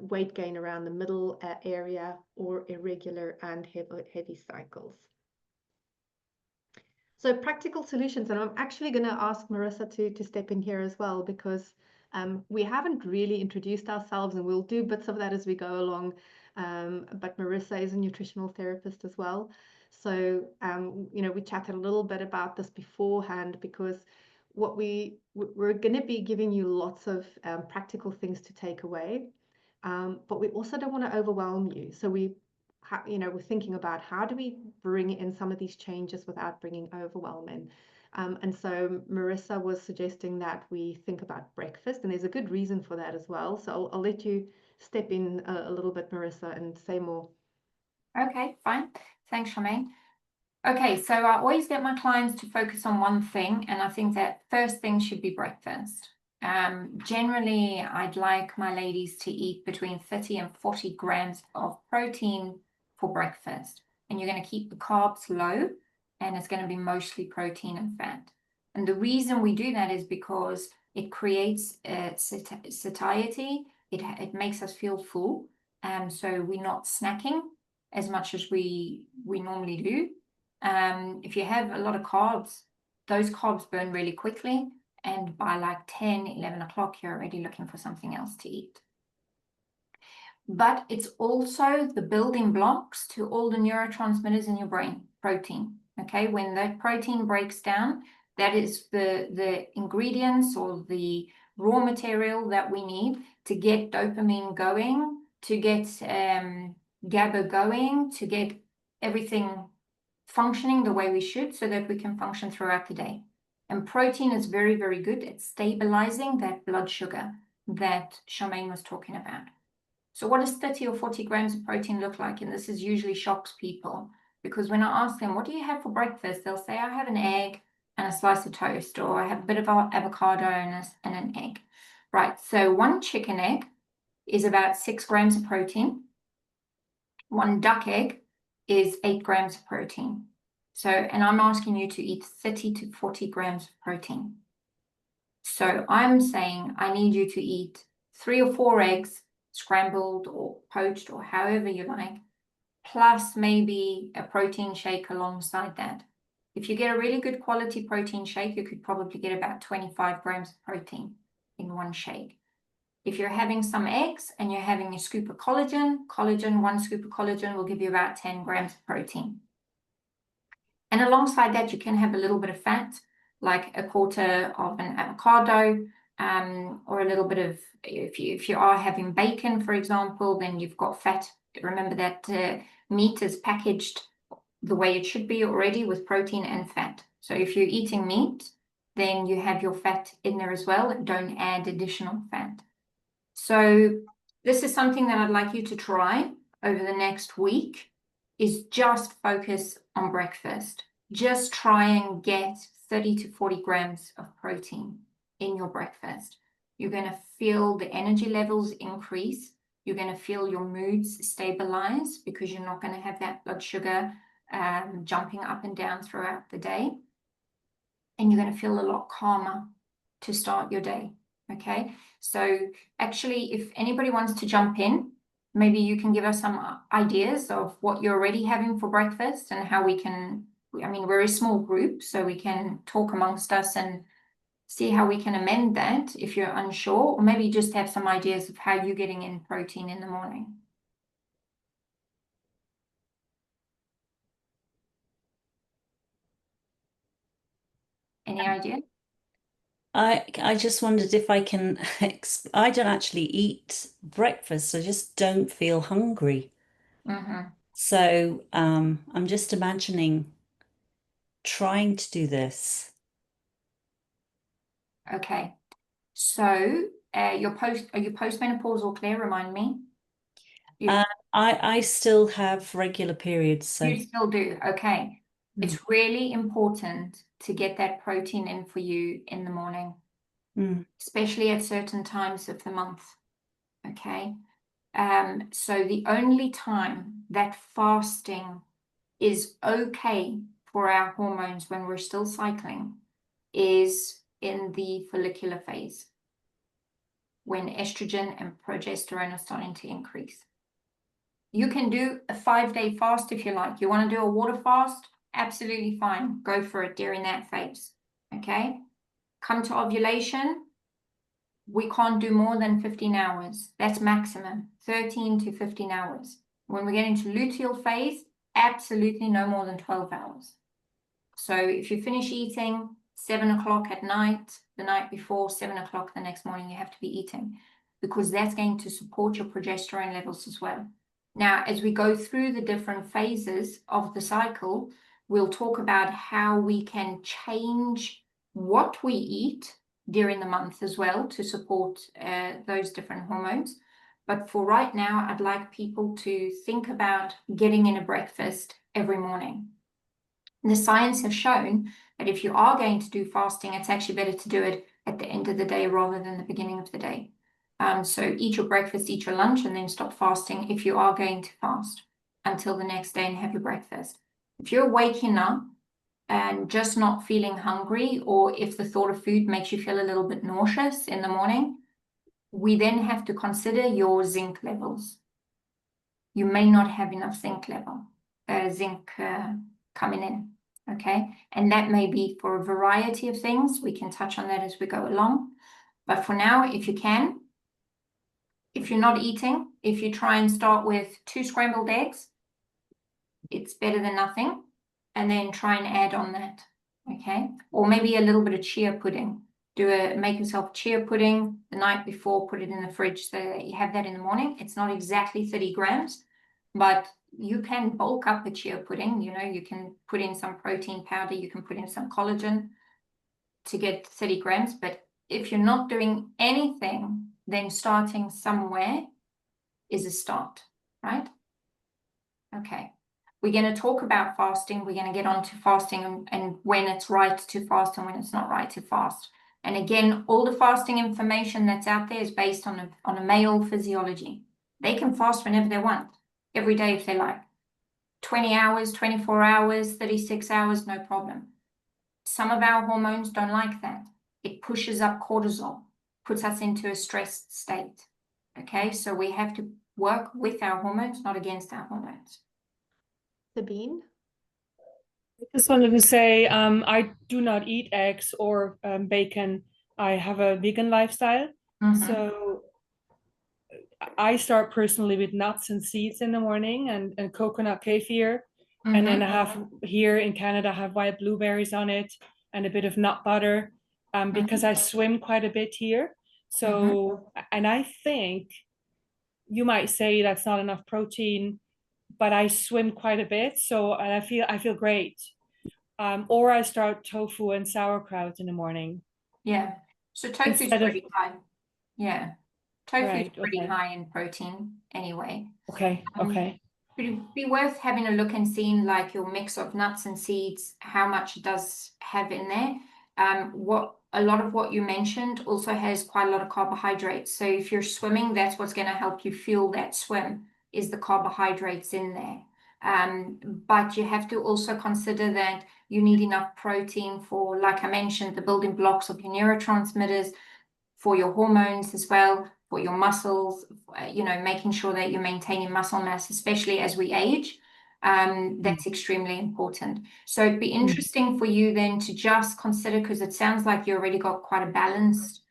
weight gain around the middle area, or irregular and heavy cycles. So practical solutions, and I'm actually going to ask Marissa to step in here as well, because we haven't really introduced ourselves, and we'll do bits of that as we go along. But Marissa is a nutritional therapist as well. So, we chatted a little bit about this beforehand, because what we're going to be giving you lots of practical things to take away, but we also don't want to overwhelm you. So we're thinking about how do we bring in some of these changes without bringing overwhelm in. And so Marissa was suggesting that we think about breakfast, and there's a good reason for that as well. So I'll let you step in a little bit, Marissa, and say more. Okay, fine. Thanks, Charmaine. Okay, so I always get my clients to focus on one thing, and I think that first thing should be breakfast. Generally, I'd like my ladies to eat between 30 and 40 grams of protein for breakfast. And you're going to keep the carbs low, and it's going to be mostly protein and fat. And the reason we do that is because it creates satiety. It makes us feel full. So we're not snacking as much as we normally do. If you have a lot of carbs, those carbs burn really quickly. And by like 10, 11 o'clock, you're already looking for something else to eat. But it's also the building blocks to all the neurotransmitters in your brain, protein. Okay, when that protein breaks down, that is the ingredients or the raw material that we need to get dopamine going, to get GABA going, to get everything functioning the way we should so that we can function throughout the day. And protein is very, very good at stabilizing that blood sugar that Charmaine was talking about. So what does 30 or 40 grams of protein look like? And this is usually shocks people, because when I ask them, what do you have for breakfast? They'll say, I have an egg and a slice of toast, or I have a bit of avocado and an egg. Right, so one chicken egg is about 6 grams of protein. One duck egg is 8 grams of protein. So, and I'm asking you to eat 30 to 40 grams of protein. So I'm saying I need you to eat 3 or 4 eggs, scrambled or poached or however you like, plus maybe a protein shake alongside that. If you get a really good quality protein shake, you could probably get about 25 grams of protein in one shake. If you're having some eggs and you're having a scoop of collagen, 1 scoop of collagen will give you about 10 grams of protein. And alongside that, you can have a little bit of fat, like a quarter of an avocado, or a little bit of, if you are having bacon, for example, then you've got fat. Remember that meat is packaged the way it should be already with protein and fat. So if you're eating meat, then you have your fat in there as well, and don't add additional fat. So this is something that I'd like you to try over the next week, is just focus on breakfast. Just try and get 30 to 40 grams of protein in your breakfast. You're going to feel the energy levels increase. You're going to feel your moods stabilize, because you're not going to have that blood sugar jumping up and down throughout the day. And you're going to feel a lot calmer to start your day. Okay, so actually, if anybody wants to jump in, maybe you can give us some ideas of what you're already having for breakfast and how we can, I mean, we're a small group, so we can talk amongst us and see how we can amend that if you're unsure, or maybe just have some ideas of how you're getting in protein in the morning. Any idea? I just wondered if I can, I don't actually eat breakfast, I just don't feel hungry. So I'm just imagining trying to do this. Okay, so are you postmenopausal, Claire? Remind me. I still have regular periods. So you still do, okay. It's really important to get that protein in for you in the morning, especially at certain times of the month, okay? So the only time that fasting is okay for our hormones when we're still cycling is in the follicular phase, when estrogen and progesterone are starting to increase. You can do a 5-day fast if you like. You want to do a water fast? Absolutely fine. Go for it during that phase. Okay? Come to ovulation, we can't do more than 15 hours. That's maximum, 13 to 15 hours. When we get into luteal phase, absolutely no more than 12 hours. So if you finish eating 7 o'clock at night, the night before, 7 o'clock the next morning, you have to be eating, because that's going to support your progesterone levels as well. Now, as we go through the different phases of the cycle, we'll talk about how we can change what we eat during the month as well to support those different hormones. But for right now, I'd like people to think about getting in a breakfast every morning. The science has shown that if you are going to do fasting, it's actually better to do it at the end of the day rather than the beginning of the day. So eat your breakfast, eat your lunch, and then stop fasting if you are going to fast until the next day and have your breakfast. If you're waking up and just not feeling hungry, or if the thought of food makes you feel a little bit nauseous in the morning, we then have to consider your zinc levels. You may not have enough zinc coming in, okay? And that may be for a variety of things. We can touch on that as we go along. But for now, if you can, if you're not eating, if you try and start with 2 scrambled eggs, it's better than nothing. And then try and add on that, okay? Or maybe a little bit of chia pudding. make yourself chia pudding the night before, put it in the fridge so that you have that in the morning. It's not exactly 30 grams, but you can bulk up the chia pudding. You know, you can put in some protein powder, you can put in some collagen to get 30 grams. But if you're not doing anything, then starting somewhere is a start, right? Okay. We're going to talk about fasting. We're going to get on to fasting and when it's right to fast and when it's not right to fast. And again, all the fasting information that's out there is based on a male physiology. They can fast whenever they want, every day if they like. 20 hours, 24 hours, 36 hours, no problem. Some of our hormones don't like that. It pushes up cortisol, puts us into a stressed state. Okay, so we have to work with our hormones, not against our hormones. Sabine? I just wanted to say I do not eat eggs or bacon. I have a vegan lifestyle. So I start personally with nuts and seeds in the morning and coconut kefir. And then I have here in Canada, I have white blueberries on it and a bit of nut butter because I swim quite a bit here. So, and I think you might say that's not enough protein, but I swim quite a bit. So, and I feel great. Or I start tofu and sauerkraut in the morning. Yeah. So tofu is pretty high. Yeah. Tofu is pretty high in protein anyway. Okay. Okay. It'd be worth having a look and seeing like your mix of nuts and seeds, how much it does have in there. A lot of what you mentioned also has quite a lot of carbohydrates. So if you're swimming, that's what's going to help you fuel that swim, is the carbohydrates in there. But you have to also consider that you need enough protein for, like I mentioned, the building blocks of your neurotransmitters, for your hormones as well, for your muscles, you know, making sure that you're maintaining muscle mass, especially as we age. That's extremely important. So it'd be interesting for you then to just consider, because it sounds like you already got quite a balanced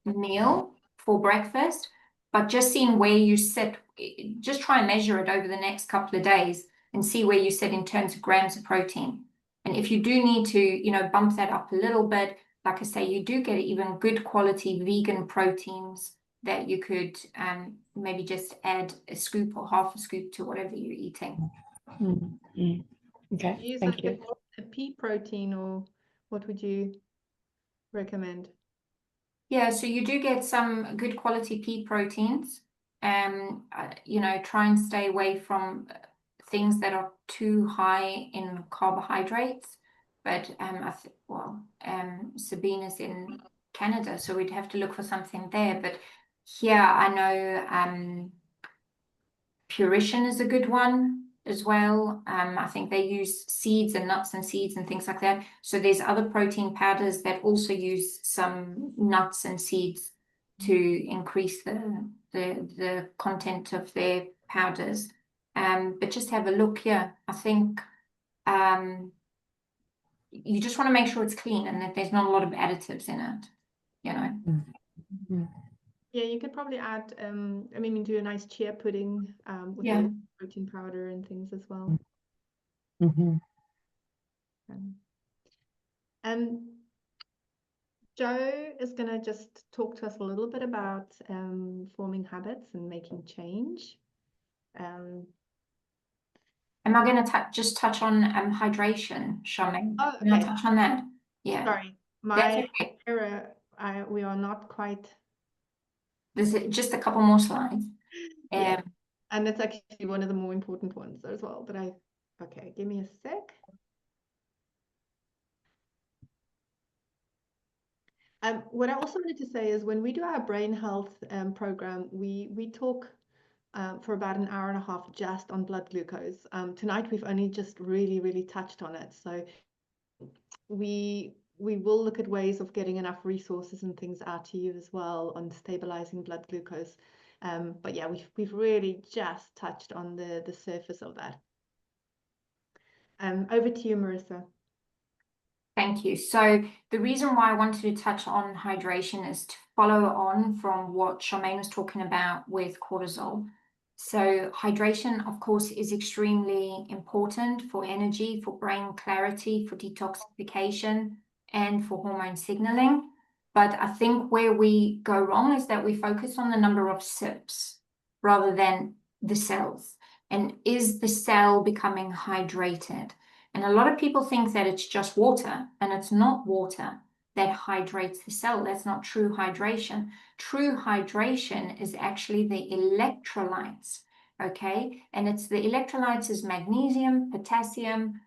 meal for breakfast, but just seeing where you sit, just try and measure it over the next couple of days and see where you sit in terms of grams of protein. And if you do need to, you know, bump that up a little bit, like I say, you do get even good quality vegan proteins that you could maybe just add a scoop or half a scoop to whatever you're eating. Okay, Do you use thank you. a pea protein, or what would you recommend? Yeah, so you do get some good quality pea proteins. You know, try and stay away from things that are too high in carbohydrates. But Sabine is in Canada, so we'd have to look for something there. But here I know Purition is a good one as well. I think they use seeds and nuts and seeds and things like that. So there's other protein powders that also use some nuts and seeds to increase the content of their powders. But just have a look here. I think you just want to make sure it's clean and that there's not a lot of additives in it, you know. Yeah, you could probably add, I mean, do a nice chia pudding with a little protein powder and things as well. Joe is going to just talk to us a little bit about forming habits and making change. Am I going to just touch on hydration, Charmaine? Oh, okay. Can I touch on that? Yeah. Sorry, my error. We are not quite. There's just a couple more slides. Yeah. And it's actually one of the more important ones as well. But okay, give me a sec. What I also wanted to say is when we do our brain health program, we talk for about an hour and a half just on blood glucose. Tonight we've only just really touched on it. So we will look at ways of getting enough resources and things out to you as well on stabilizing blood glucose. But yeah, we've really just touched on the surface of that. Over to you, Marissa. Thank you. So the reason why I wanted to touch on hydration is to follow on from what Charmaine was talking about with cortisol. So hydration, of course, is extremely important for energy, for brain clarity, for detoxification, and for hormone signaling. But I think where we go wrong is that we focus on the number of sips rather than the cells. And is the cell becoming hydrated? And a lot of people think that it's just water, and it's not water that hydrates the cell. That's not true hydration. True hydration is actually the electrolytes, okay? And it's the electrolytes is magnesium, potassium,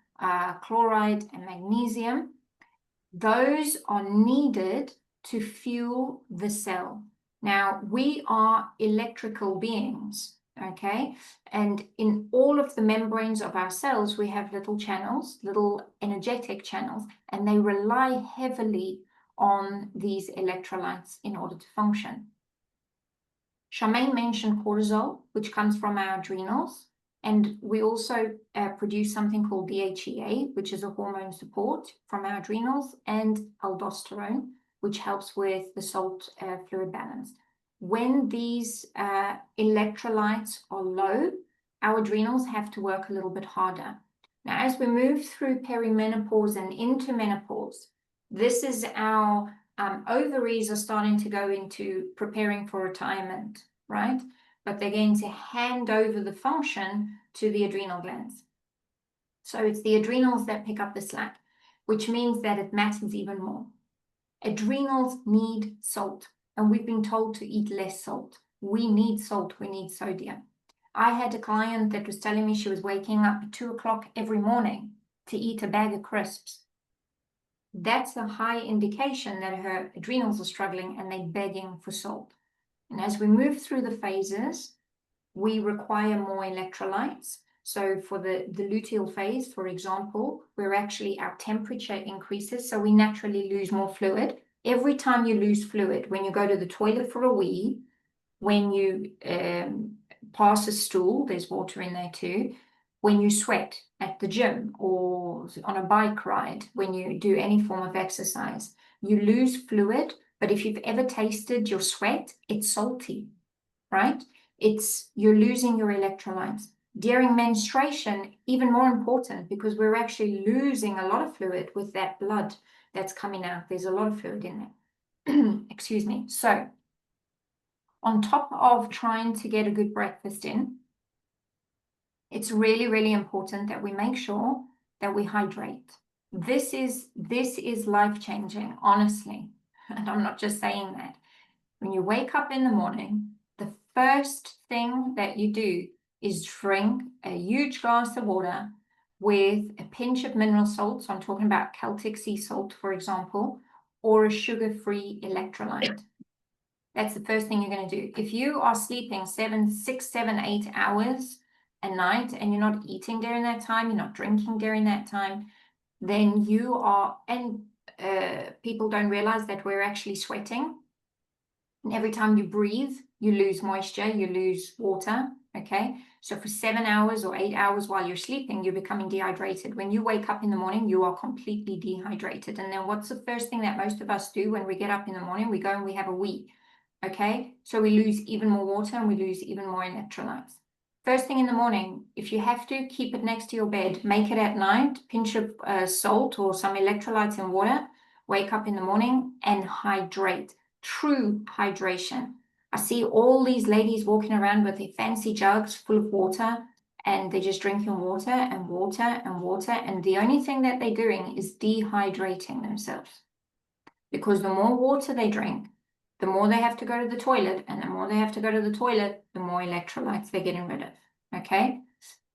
chloride, and magnesium. Those are needed to fuel the cell. Now, we are electrical beings, okay? And in all of the membranes of our cells, we have little channels, little energetic channels, and they rely heavily on these electrolytes in order to function. Charmaine mentioned cortisol, which comes from our adrenals, and we also produce something called DHEA, which is a hormone support from our adrenals, and aldosterone, which helps with the salt fluid balance. When these electrolytes are low, our adrenals have to work a little bit harder. Now, as we move through perimenopause and into menopause, this is our ovaries are starting to go into preparing for retirement, right? But they're going to hand over the function to the adrenal glands. So it's the adrenals that pick up the slack, which means that it matters even more. Adrenals need salt, and we've been told to eat less salt. We need salt, we need sodium. I had a client that was telling me she was waking up at 2 o'clock every morning to eat a bag of crisps. That's a high indication that her adrenals are struggling and they're begging for salt. And as we move through the phases, we require more electrolytes. So for the luteal phase, for example, our temperature increases, so we naturally lose more fluid. Every time you lose fluid, when you go to the toilet for a wee, when you pass a stool, there's water in there too, when you sweat at the gym or on a bike ride, when you do any form of exercise, you lose fluid. But if you've ever tasted your sweat, it's salty, right? You're losing your electrolytes. During menstruation, even more important, because we're actually losing a lot of fluid with that blood that's coming out. There's a lot of fluid in there. Excuse me. So on top of trying to get a good breakfast in, it's really, really important that we make sure that we hydrate. This is life-changing, honestly. And I'm not just saying that. When you wake up in the morning, the first thing that you do is drink a huge glass of water with a pinch of mineral salt. So I'm talking about Celtic sea salt, for example, or a sugar-free electrolyte. That's the first thing you're going to do. If you are sleeping 6, 7, 8 hours a night and you're not eating during that time, you're not drinking during that time, then you are, and people don't realize that we're actually sweating. And every time you breathe, you lose moisture, you lose water, okay? So for 7 hours or 8 hours while you're sleeping, you're becoming dehydrated. When you wake up in the morning, you are completely dehydrated. And then what's the first thing that most of us do when we get up in the morning? We go and we have a wee, okay? So we lose even more water and we lose even more electrolytes. First thing in the morning, if you have to, keep it next to your bed. Make it at night, pinch of salt or some electrolytes in water. Wake up in the morning and hydrate. True hydration. I see all these ladies walking around with their fancy jugs full of water, and they're just drinking water and water and water, and the only thing that they're doing is dehydrating themselves. Because the more water they drink, the more they have to go to the toilet, and the more they have to go to the toilet, the more electrolytes they're getting rid of, okay?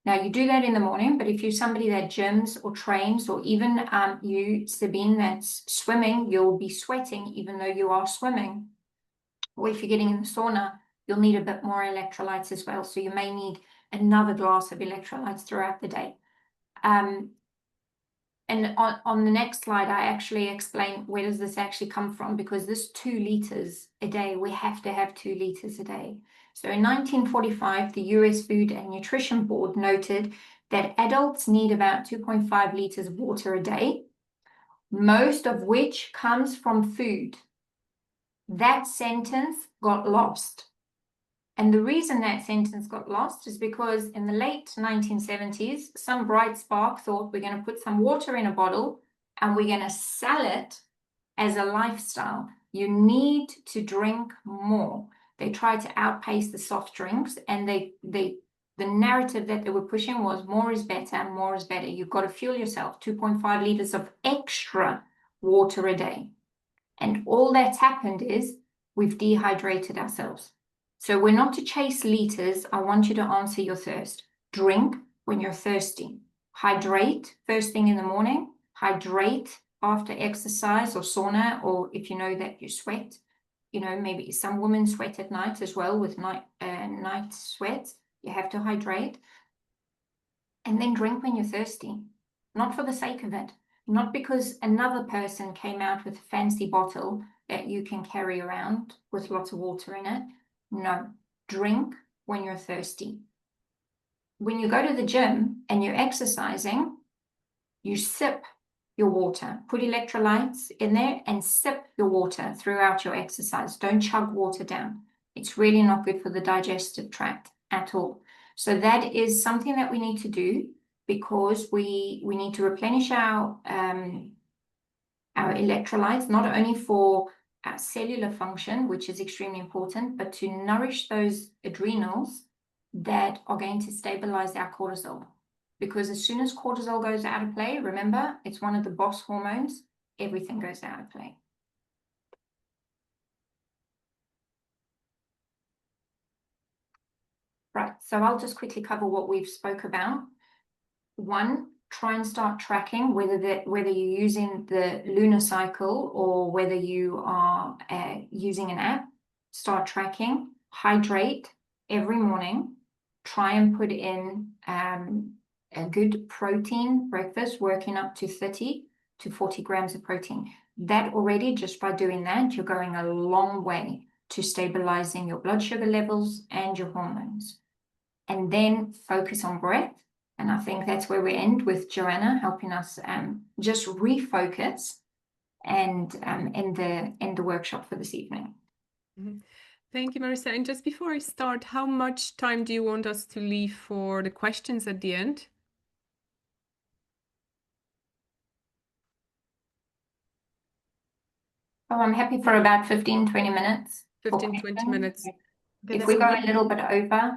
Now, you do that in the morning, but if you're somebody that gyms or trains, or even you, Sabine, that's swimming, you'll be sweating even though you are swimming. Or if you're getting in the sauna, you'll need a bit more electrolytes as well. So you may need another glass of electrolytes throughout the day. And on the next slide, I actually explain where does this actually come from, because this 2 liters a day, we have to have 2 liters a day. So in 1945, the US Food and Nutrition Board noted that adults need about 2.5 liters of water a day, most of which comes from food. That sentence got lost. And the reason that sentence got lost is because in the late 1970s, some bright spark thought we're going to put some water in a bottle and we're going to sell it as a lifestyle. You need to drink more. They tried to outpace the soft drinks, and the narrative that they were pushing was more is better and more is better. You've got to fuel yourself, 2.5 liters of extra water a day. And all that's happened is we've dehydrated ourselves. So we're not to chase liters. I want you to answer your thirst. Drink when you're thirsty. Hydrate first thing in the morning. Hydrate after exercise or sauna, or if you know that you sweat. You know, maybe some women sweat at night as well with night sweats. You have to hydrate. And then drink when you're thirsty. Not for the sake of it. Not because another person came out with a fancy bottle that you can carry around with lots of water in it. No, drink when you're thirsty. When you go to the gym and you're exercising, you sip your water. Put electrolytes in there and sip your water throughout your exercise. Don't chug water down. It's really not good for the digestive tract at all. So that is something that we need to do, because we need to replenish our electrolytes, not only for our cellular function, which is extremely important, but to nourish those adrenals that are going to stabilize our cortisol. Because as soon as cortisol goes out of play, remember, it's one of the boss hormones, everything goes out of play. Right, so I'll just quickly cover what we've spoke about. One, try and start tracking whether you're using the lunar cycle or whether you are using an app. Start tracking. Hydrate every morning. Try and put in a good protein breakfast, working up to 30 to 40 grams of protein. That already, just by doing that, you're going a long way to stabilizing your blood sugar levels and your hormones. And then focus on breath. And I think that's where we end with Joanna helping us just refocus and end the workshop for this evening. Mm-hmm. Thank you, Marissa. And just before I start, how much time do you want us to leave for the questions at the end? Oh, I'm happy for about 15, 20 minutes. 15, 20 minutes. If we go a little bit over,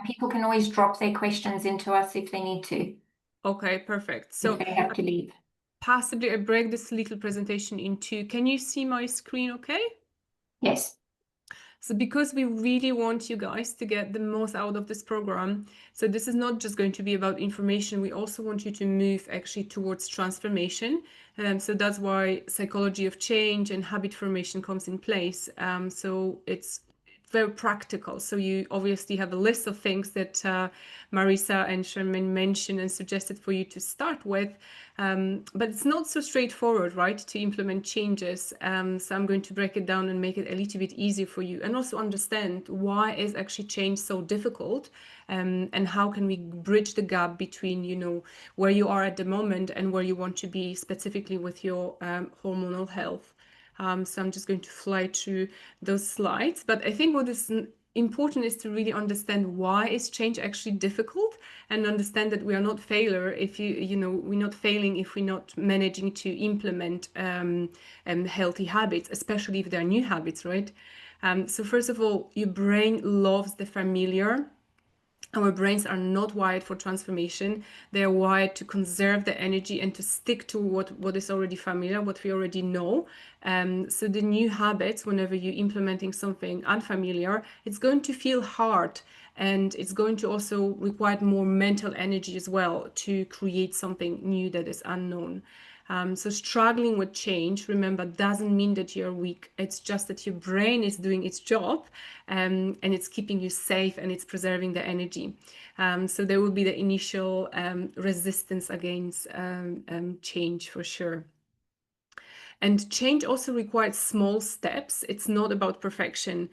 people can always drop their questions into us if they need to. Okay, perfect. So if they have to leave. Possibly I break this little presentation in two. Can you see my screen okay? Yes. So because we really want you guys to get the most out of this program, so this is not just going to be about information, we also want you to move actually towards transformation. So that's why psychology of change and habit formation comes in place. So it's very practical. So you obviously have a list of things that Marissa and Charmaine mentioned and suggested for you to start with. But it's not so straightforward, right, to implement changes. So I'm going to break it down and make it a little bit easier for you, and also understand why is actually change so difficult, and how can we bridge the gap between, you know, where you are at the moment and where you want to be specifically with your hormonal health. So I'm just going to fly through those slides. But I think what is important is to really understand why is change actually difficult, and understand that we are not failure if we're not failing if we're not managing to implement healthy habits, especially if they're new habits, right? So first of all, your brain loves the familiar. Our brains are not wired for transformation. They are wired to conserve the energy and to stick to what is already familiar, what we already know. So the new habits, whenever you're implementing something unfamiliar, it's going to feel hard, and it's going to also require more mental energy as well to create something new that is unknown. So struggling with change, remember, doesn't mean that you're weak. It's just that your brain is doing its job, and it's keeping you safe, and it's preserving the energy. So there will be the initial resistance against change for sure. And change also requires small steps. It's not about perfection.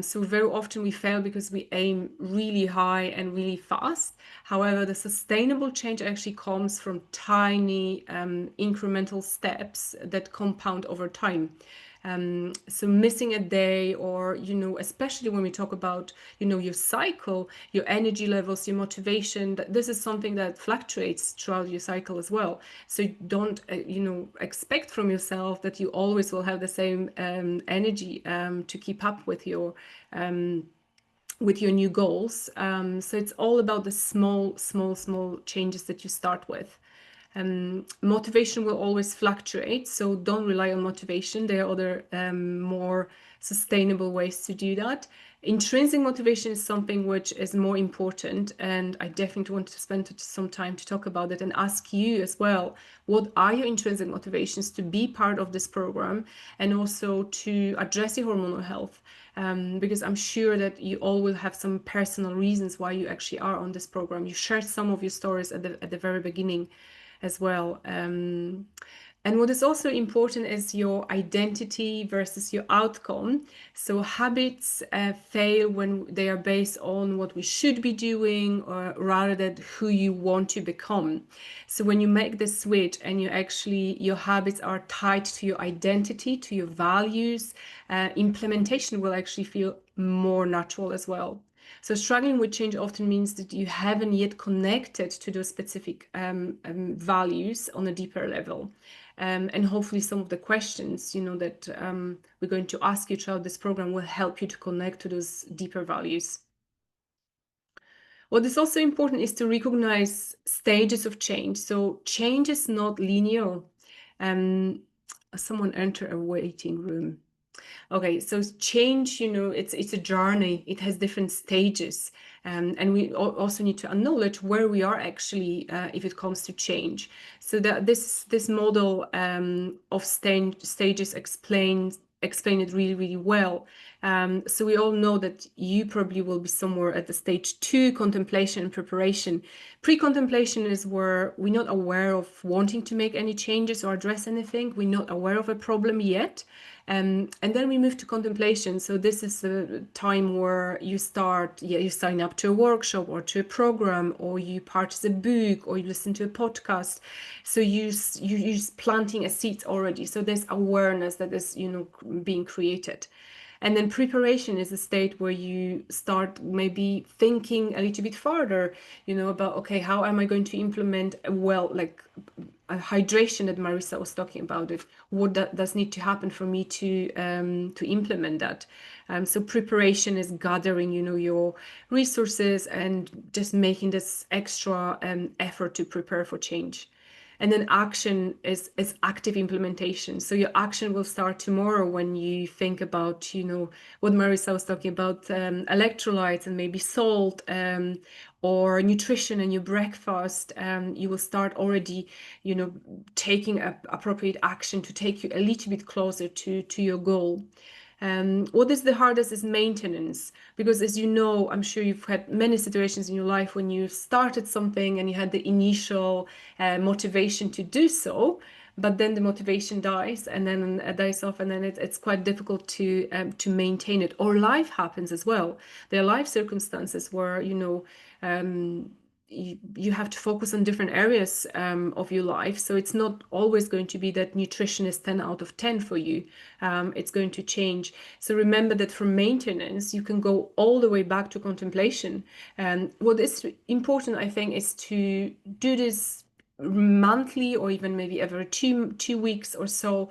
So very often we fail because we aim really high and really fast. However, the sustainable change actually comes from tiny incremental steps that compound over time. So missing a day, or, you know, especially when we talk about, you know, your cycle, your energy levels, your motivation, this is something that fluctuates throughout your cycle as well. So don't, you know, expect from yourself that you always will have the same energy to keep up with your new goals. So it's all about the small changes that you start with. Motivation will always fluctuate, so don't rely on motivation. There are other more sustainable ways to do that. Intrinsic motivation is something which is more important, and I definitely want to spend some time to talk about it and ask you as well, what are your intrinsic motivations to be part of this program and also to address your hormonal health? Because I'm sure that you all will have some personal reasons why you actually are on this program. You shared some of your stories at the very beginning as well. And what is also important is your identity versus your outcome. So habits fail when they are based on what we should be doing, or rather than who you want to become. So when you make the switch and your habits are tied to your identity, to your values, implementation will actually feel more natural as well. So struggling with change often means that you haven't yet connected to those specific values on a deeper level. And hopefully some of the questions, you know, that we're going to ask you throughout this program will help you to connect to those deeper values. What is also important is to recognize stages of change. So change is not linear. Someone enter a waiting room. Okay, so change, you know, it's a journey. It has different stages, and we also need to acknowledge where we are actually if it comes to change. So that this model of stages explain it really well. So we all know that you probably will be somewhere at the stage 2, contemplation and preparation. Pre-contemplation is where we're not aware of wanting to make any changes or address anything. We're not aware of a problem yet. And then we move to contemplation. So this is the time where you start, you sign up to a workshop or to a program, or you purchase a book, or you listen to a podcast. So you're planting a seed already. So there's awareness that is, you know, being created. And then preparation is a state where you start maybe thinking a little bit further, you know, about, okay, how am I going to implement like a hydration that Marisa was talking about it? What does need to happen for me to implement that? So preparation is gathering, you know, your resources and just making this extra effort to prepare for change. And then action is active implementation. So your action will start tomorrow when you think about, you know, what Marisa was talking about, electrolytes and maybe salt, or nutrition in your breakfast. You will start already, you know, taking appropriate action to take you a little bit closer to your goal. What is the hardest is maintenance, because as you know, I'm sure you've had many situations in your life when you started something and you had the initial motivation to do so, but then the motivation dies and then dies off, and then it's quite difficult to maintain it. Or life happens as well. There are life circumstances where, you know, you have to focus on different areas of your life. So it's not always going to be that nutrition is 10 out of 10 for you. It's going to change. So remember that for maintenance, you can go all the way back to contemplation. What is important, I think, is to do this monthly, or even maybe every two weeks or so,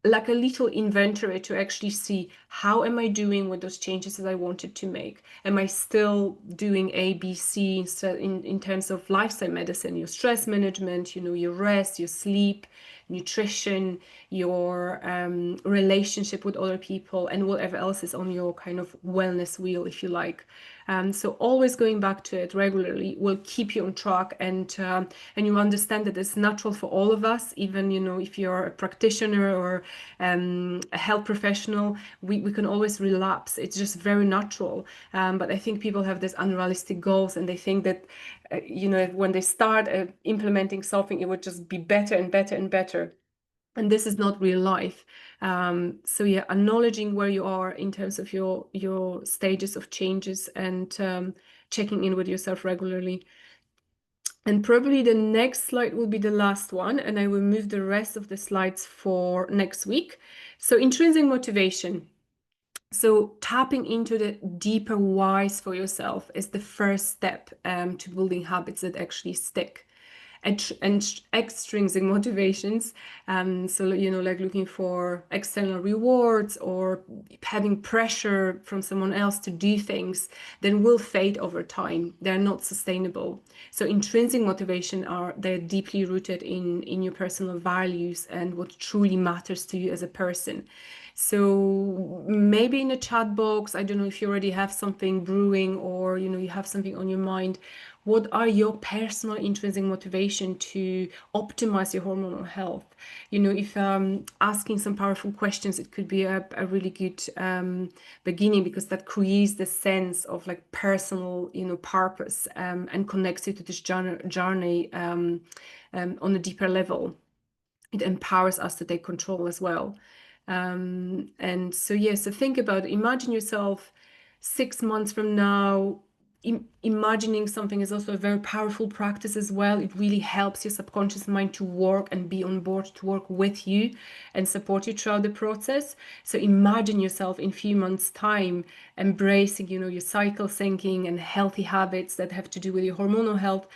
like a little inventory to actually see, how am I doing with those changes that I wanted to make? Am I still doing A, B, C in terms of lifestyle medicine, your stress management, you know, your rest, your sleep, nutrition, your relationship with other people, and whatever else is on your kind of wellness wheel, if you like. So always going back to it regularly will keep you on track, and you understand that it's natural for all of us, even, you know, if you're a practitioner or a health professional, we can always relapse. It's just very natural. But I think people have these unrealistic goals, and they think that, you know, when they start implementing something, it would just be better and better and better. And this is not real life. So yeah, acknowledging where you are in terms of your stages of changes, and checking in with yourself regularly. And probably the next slide will be the last one, and I will move the rest of the slides for next week. So intrinsic motivation. So tapping into the deeper whys for yourself is the first step to building habits that actually stick. And extrinsic motivations, so like looking for external rewards or having pressure from someone else to do things, then will fade over time. They're not sustainable. So intrinsic motivation they're deeply rooted in your personal values and what truly matters to you as a person. So maybe in a chat box, I don't know if you already have something brewing or you have something on your mind. What are your personal intrinsic motivation to optimize your hormonal health? If asking some powerful questions, it could be a really good beginning, because that creates the sense of like personal, purpose, and connects you to this journey on a deeper level. It empowers us to take control as well. And so, so think about it. Imagine yourself 6 months from now. Imagining something is also a very powerful practice as well. It really helps your subconscious mind to work and be on board to work with you and support you throughout the process. So imagine yourself in a few months' time embracing, your cycle syncing and healthy habits that have to do with your hormonal health.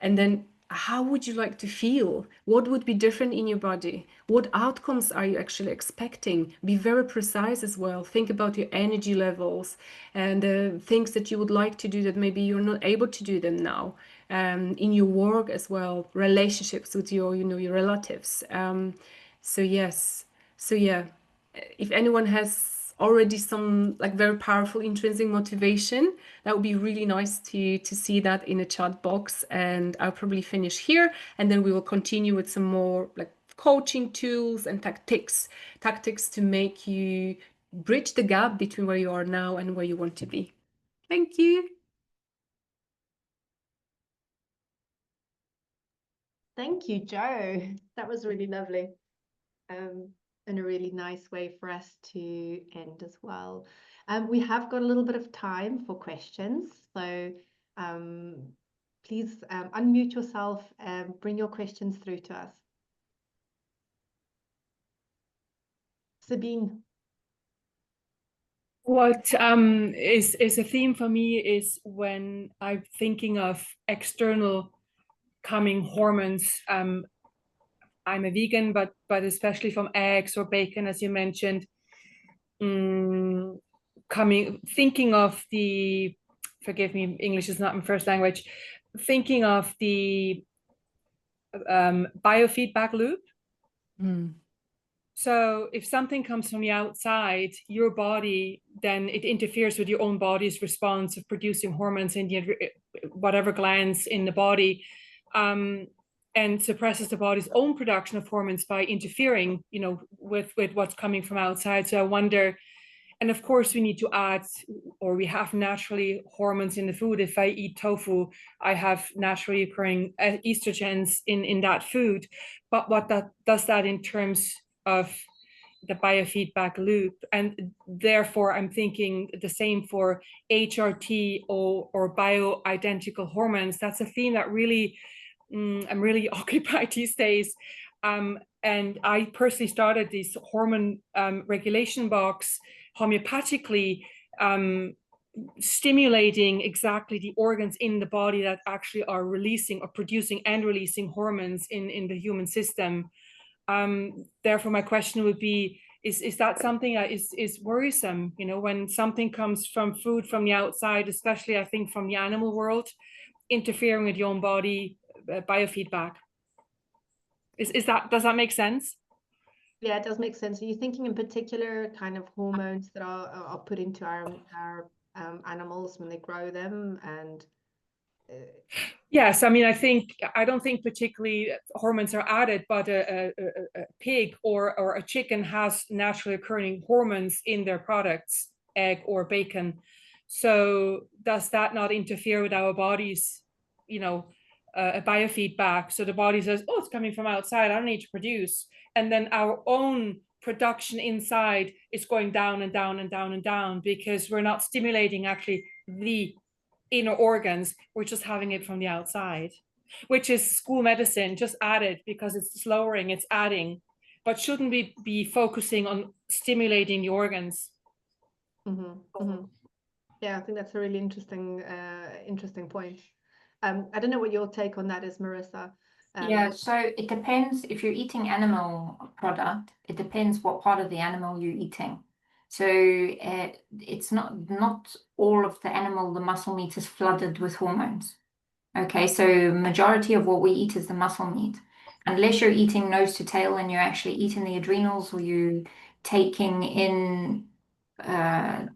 And then how would you like to feel? What would be different in your body? What outcomes are you actually expecting? Be very precise as well. Think about your energy levels and the things that you would like to do that maybe you're not able to do them now. In your work as well, relationships with your relatives. So if anyone has already some like very powerful intrinsic motivation, that would be really nice to see that in a chat box. And I'll probably finish here, and then we will continue with some more like coaching tools and tactics to make you bridge the gap between where you are now and where you want to be. Thank you. Thank you, Jo. That was really lovely. And a really nice way for us to end as well. We have got a little bit of time for questions, so please unmute yourself and bring your questions through to us. Sabine. What is a theme for me is when I'm thinking of external coming hormones. I'm a vegan, but especially from eggs or bacon, as you mentioned, thinking of the, forgive me, English is not my first language, thinking of the biofeedback loop. So if something comes from the outside, your body, then it interferes with your own body's response of producing hormones in whatever glands in the body, and suppresses the body's own production of hormones by interfering, with what's coming from outside. So I wonder, and of course we need to add, or we have naturally hormones in the food. If I eat tofu, I have naturally occurring estrogens in that food. But what does that in terms of the biofeedback loop? And therefore I'm thinking the same for HRT or bioidentical hormones. That's a theme that really I'm really occupied these days. And I personally started this hormone regulation box homeopathically, stimulating exactly the organs in the body that actually are releasing or producing and releasing hormones in the human system. Therefore, my question would be, is that something that is worrisome? When something comes from food from the outside, especially I think from the animal world, interfering with your own body biofeedback. Does that make sense? Yeah, it does make sense. Are you thinking in particular kind of hormones that are put into our animals when they grow them? And yes, I mean, I don't think particularly hormones are added, but a pig or a chicken has naturally occurring hormones in their products, egg or bacon. So does that not interfere with our bodies, a biofeedback? So the body says, oh, it's coming from outside, I don't need to produce. And then our own production inside is going down and down and down and down, because we're not stimulating actually the inner organs, we're just having it from the outside. which is school medicine, just add it because it's lowering, it's adding, but shouldn't we be focusing on stimulating the organs? Yeah, I think that's a really interesting point. I don't know what your take on that is, Marissa. Yeah, so it depends. If you're eating animal product, it depends what part of the animal you're eating. So it's not all of the animal, the muscle meat is flooded with hormones. Okay, so majority of what we eat is the muscle meat. Unless you're eating nose to tail and you're actually eating the adrenals, or you taking in the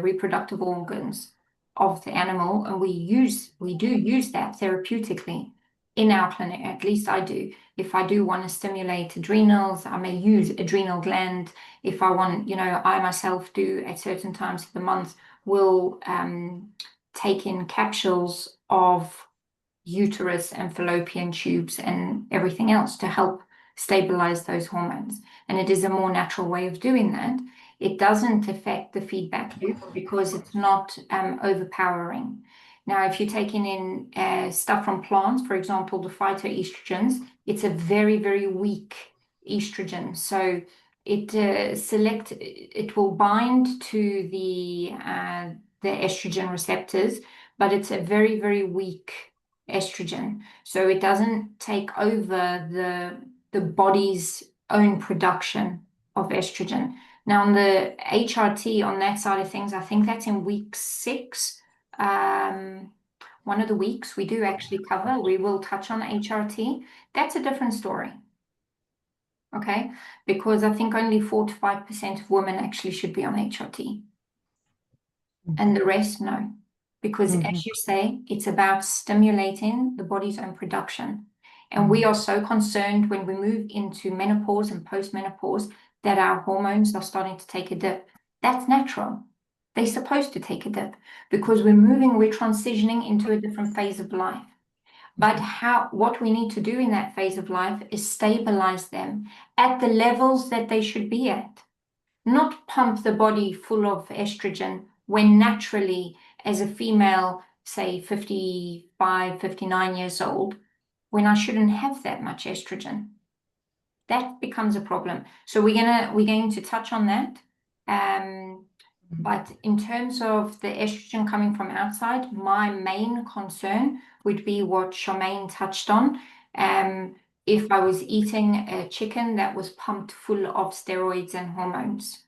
reproductive organs of the animal, and we do use that therapeutically in our clinic. At least I do. If I do want to stimulate adrenals, I may use adrenal gland. If I want, I myself do at certain times of the month will take in capsules of uterus and fallopian tubes and everything else to help stabilize those hormones. And it is a more natural way of doing that. It doesn't affect the feedback loop because it's not overpowering. Now, if you're taking in stuff from plants, for example, the phytoestrogens, it's a very, very weak estrogen. So it will bind to the estrogen receptors, but it's a very, very weak estrogen. So it doesn't take over the body's own production of estrogen. Now, on the HRT, on that side of things, I think that's in week 6. One of the weeks we do actually cover, we will touch on HRT. That's a different story. Okay, because I think only 4 to 5% of women actually should be on HRT. And the rest, no. Because as you say, it's about stimulating the body's own production. And we are so concerned when we move into menopause and post-menopause that our hormones are starting to take a dip. That's natural. They're supposed to take a dip because we're transitioning into a different phase of life. But what we need to do in that phase of life is stabilize them at the levels that they should be at. Not pump the body full of estrogen when naturally, as a female, say 55, 59 years old, when I shouldn't have that much estrogen. That becomes a problem. So we're going to touch on that. But in terms of the estrogen coming from outside, my main concern would be what Charmaine touched on. If I was eating a chicken that was pumped full of steroids and hormones,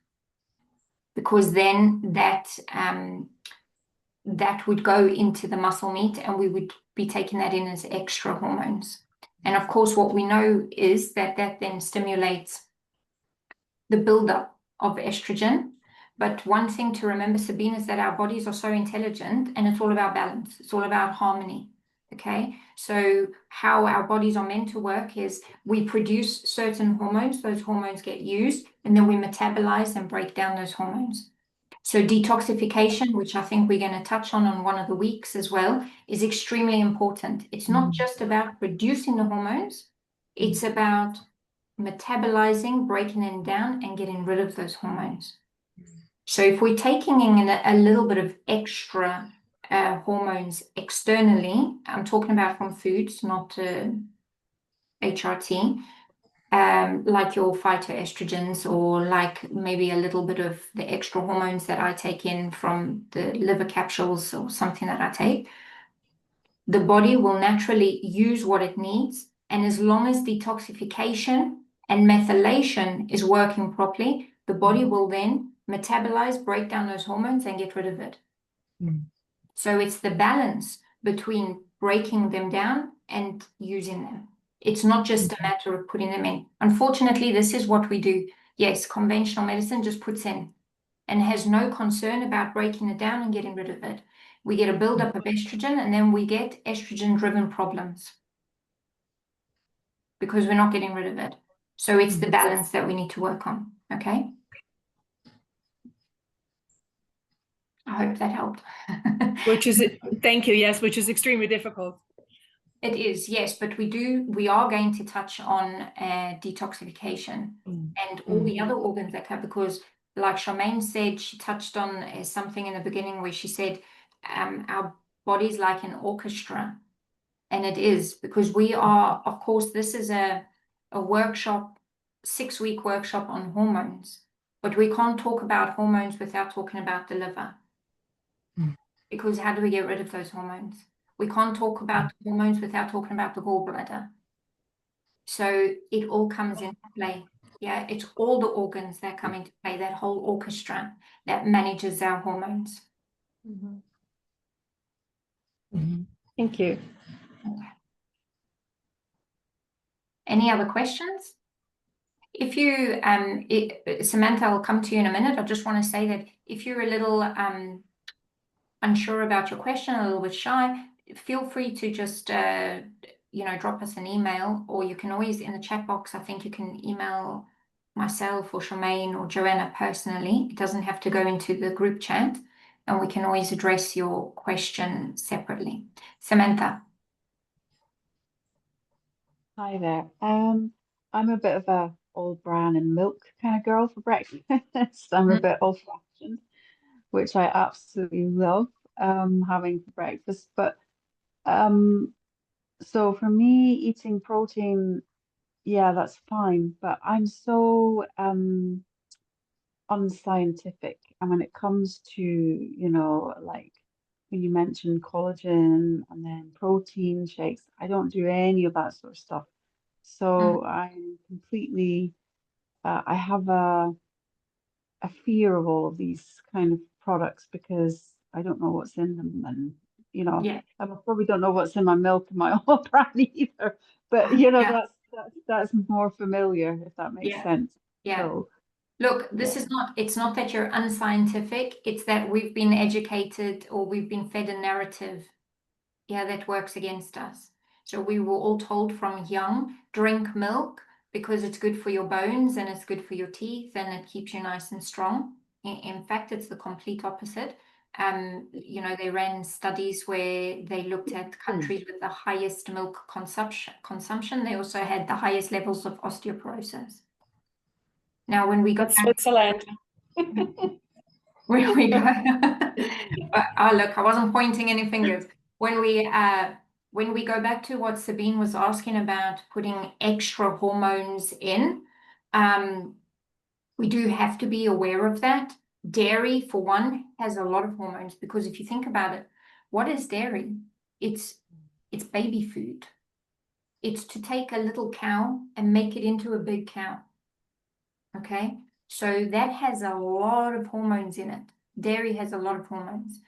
because then that would go into the muscle meat and we would be taking that in as extra hormones. And of course, what we know is that then stimulates the buildup of estrogen. But one thing to remember, Sabine, is that our bodies are so intelligent and it's all about balance. It's all about harmony. Okay, so how our bodies are meant to work is we produce certain hormones, those hormones get used, and then we metabolize and break down those hormones. So detoxification, which I think we're going to touch on one of the weeks as well, is extremely important. It's not just about producing the hormones, it's about metabolizing, breaking them down, and getting rid of those hormones. So if we're taking in a little bit of extra hormones externally, I'm talking about from foods, not HRT, like your phytoestrogens, or like maybe a little bit of the extra hormones that I take in from the liver capsules or something that I take, the body will naturally use what it needs. And as long as detoxification and methylation is working properly, the body will then metabolize, break down those hormones and get rid of it. So it's the balance between breaking them down and using them. It's not just a matter of putting them in. Unfortunately, this is what we do. Yes, conventional medicine just puts in and has no concern about breaking it down and getting rid of it. We get a buildup of estrogen and then we get estrogen-driven problems because we're not getting rid of it. So it's the balance that we need to work on, okay? I hope that helped. Thank you, yes, which is extremely difficult. It is, yes, but we are going to touch on detoxification and all the other organs that come, because like Charmaine said, she touched on something in the beginning where she said our body's like an orchestra. And it is, because we are, of course, this is a workshop, 6-week workshop on hormones, but we can't talk about hormones without talking about the liver. Because how do we get rid of those hormones? We can't talk about hormones without talking about the gallbladder. So it all comes into play. Yeah, it's all the organs that come into play, that whole orchestra that manages our hormones. Thank you. Okay. Any other questions? If you, Samantha, I'll come to you in a minute. I just want to say that if you're a little unsure about your question, a little bit shy, feel free to just, drop us an email, or you can always, in the chat box, I think you can email myself or Charmaine or Joanna personally. It doesn't have to go into the group chat, and we can always address your question separately. Samantha. Hi there. I'm a bit of a old bran and milk kind of girl for breakfast. I'm a bit old-fashioned, which I absolutely love having for breakfast. But so for me, eating protein, yeah, that's fine. But I'm so unscientific, and when it comes to, like when you mentioned collagen and then protein shakes, I don't do any of that sort of stuff. So I'm completely, I have a fear of all of these kind of products because I don't know what's in them, and Yeah. I probably don't know what's in my milk and my oat bran either. But that's more familiar, if that makes sense. Yeah. So, look, this is not, it's not that you're unscientific, it's that we've been educated or we've been fed a narrative, that works against us. So we were all told from young, drink milk because it's good for your bones and it's good for your teeth and it keeps you nice and strong. In fact, it's the complete opposite. They ran studies where they looked at countries with the highest milk consumption. They also had the highest levels of osteoporosis. Now, when we got Switzerland. when we go, look, I wasn't pointing any fingers. When we go back to what Sabine was asking about putting extra hormones in, we do have to be aware of that. Dairy, for one, has a lot of hormones, because if you think about it, what is dairy? It's baby food. It's to take a little cow and make it into a big cow. Okay, so that has a lot of hormones in it. Dairy has a lot of hormones.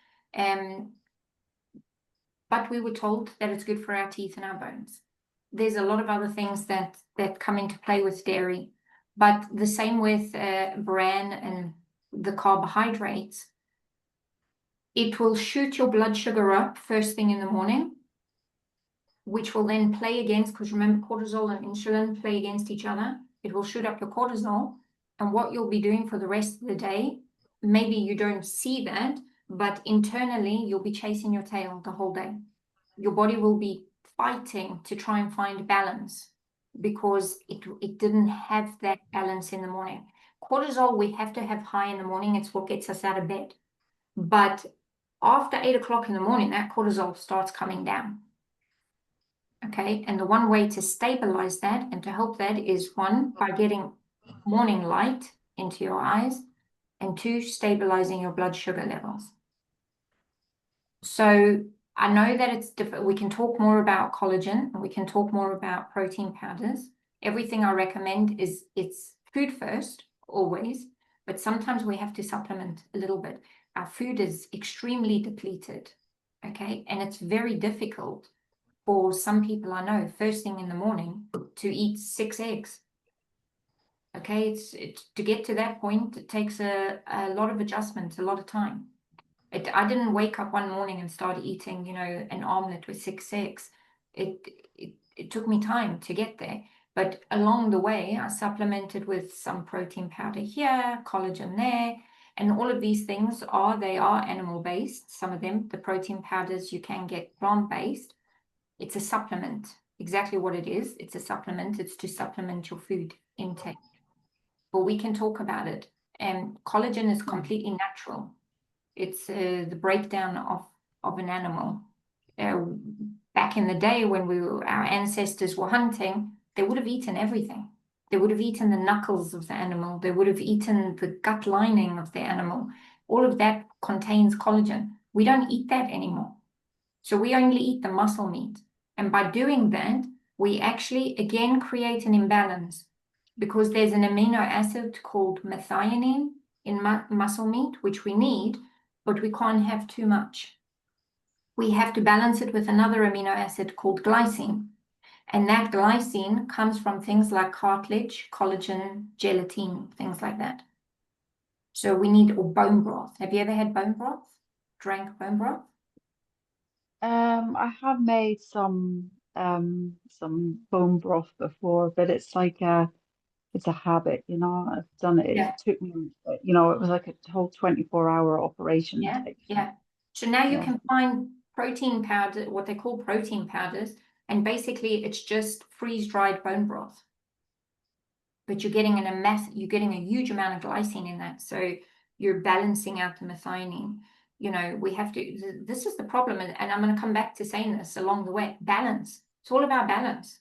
But we were told that it's good for our teeth and our bones. There's a lot of other things that come into play with dairy, but the same with bran and the carbohydrates. It will shoot your blood sugar up first thing in the morning, which will then play against, because remember, cortisol and insulin play against each other. It will shoot up your cortisol, and what you'll be doing for the rest of the day, maybe you don't see that, but internally you'll be chasing your tail the whole day. Your body will be fighting to try and find balance because it didn't have that balance in the morning. Cortisol we have to have high in the morning. It's what gets us out of bed. But after 8 o'clock in the morning, that cortisol starts coming down. Okay, and the one way to stabilize that and to help that is, one, by getting morning light into your eyes, and two, stabilizing your blood sugar levels. So I know that it's different. We can talk more about collagen and we can talk more about protein powders. Everything I recommend is it's food first, always, but sometimes we have to supplement a little bit. Our food is extremely depleted, okay? And it's very difficult for some people I know, first thing in the morning, to eat 6 eggs. Okay, it's to get to that point, it takes a lot of adjustment, a lot of time. I didn't wake up one morning and start eating, an omelet with 6 eggs. It took me time to get there. But along the way, I supplemented with some protein powder here, collagen there, and all of these things are animal-based. Some of them, the protein powders, you can get plant-based. It's a supplement, exactly what it is. It's a supplement. It's to supplement your food intake. But we can talk about it. And collagen is completely natural. It's the breakdown of an animal back back in the day when our ancestors were hunting, they would have eaten everything. They would have eaten the knuckles of the animal. They would have eaten the gut lining of the animal. All of that contains collagen. We don't eat that anymore. So we only eat the muscle meat. And by doing that, we actually, again, create an imbalance because there's an amino acid called methionine in muscle meat, which we need, but we can't have too much. We have to balance it with another amino acid called glycine. And that glycine comes from things like cartilage, collagen, gelatin, things like that. So we need, or bone broth. Have you ever had bone broth? Drank bone broth? I have made some bone broth before, but it's like it's a habit, you know. I've done it. Yeah. It took me, you know, it was like a whole 24-hour operation Yeah, type. yeah. So now you Yeah. can find protein powder, what they call protein powders, and basically it's just freeze-dried bone broth. But you're getting you're getting a huge amount of glycine in that, so you're balancing out the methionine. You know, we have to. This is the problem, and I'm going to come back to saying this along the way. Balance. It's all about balance.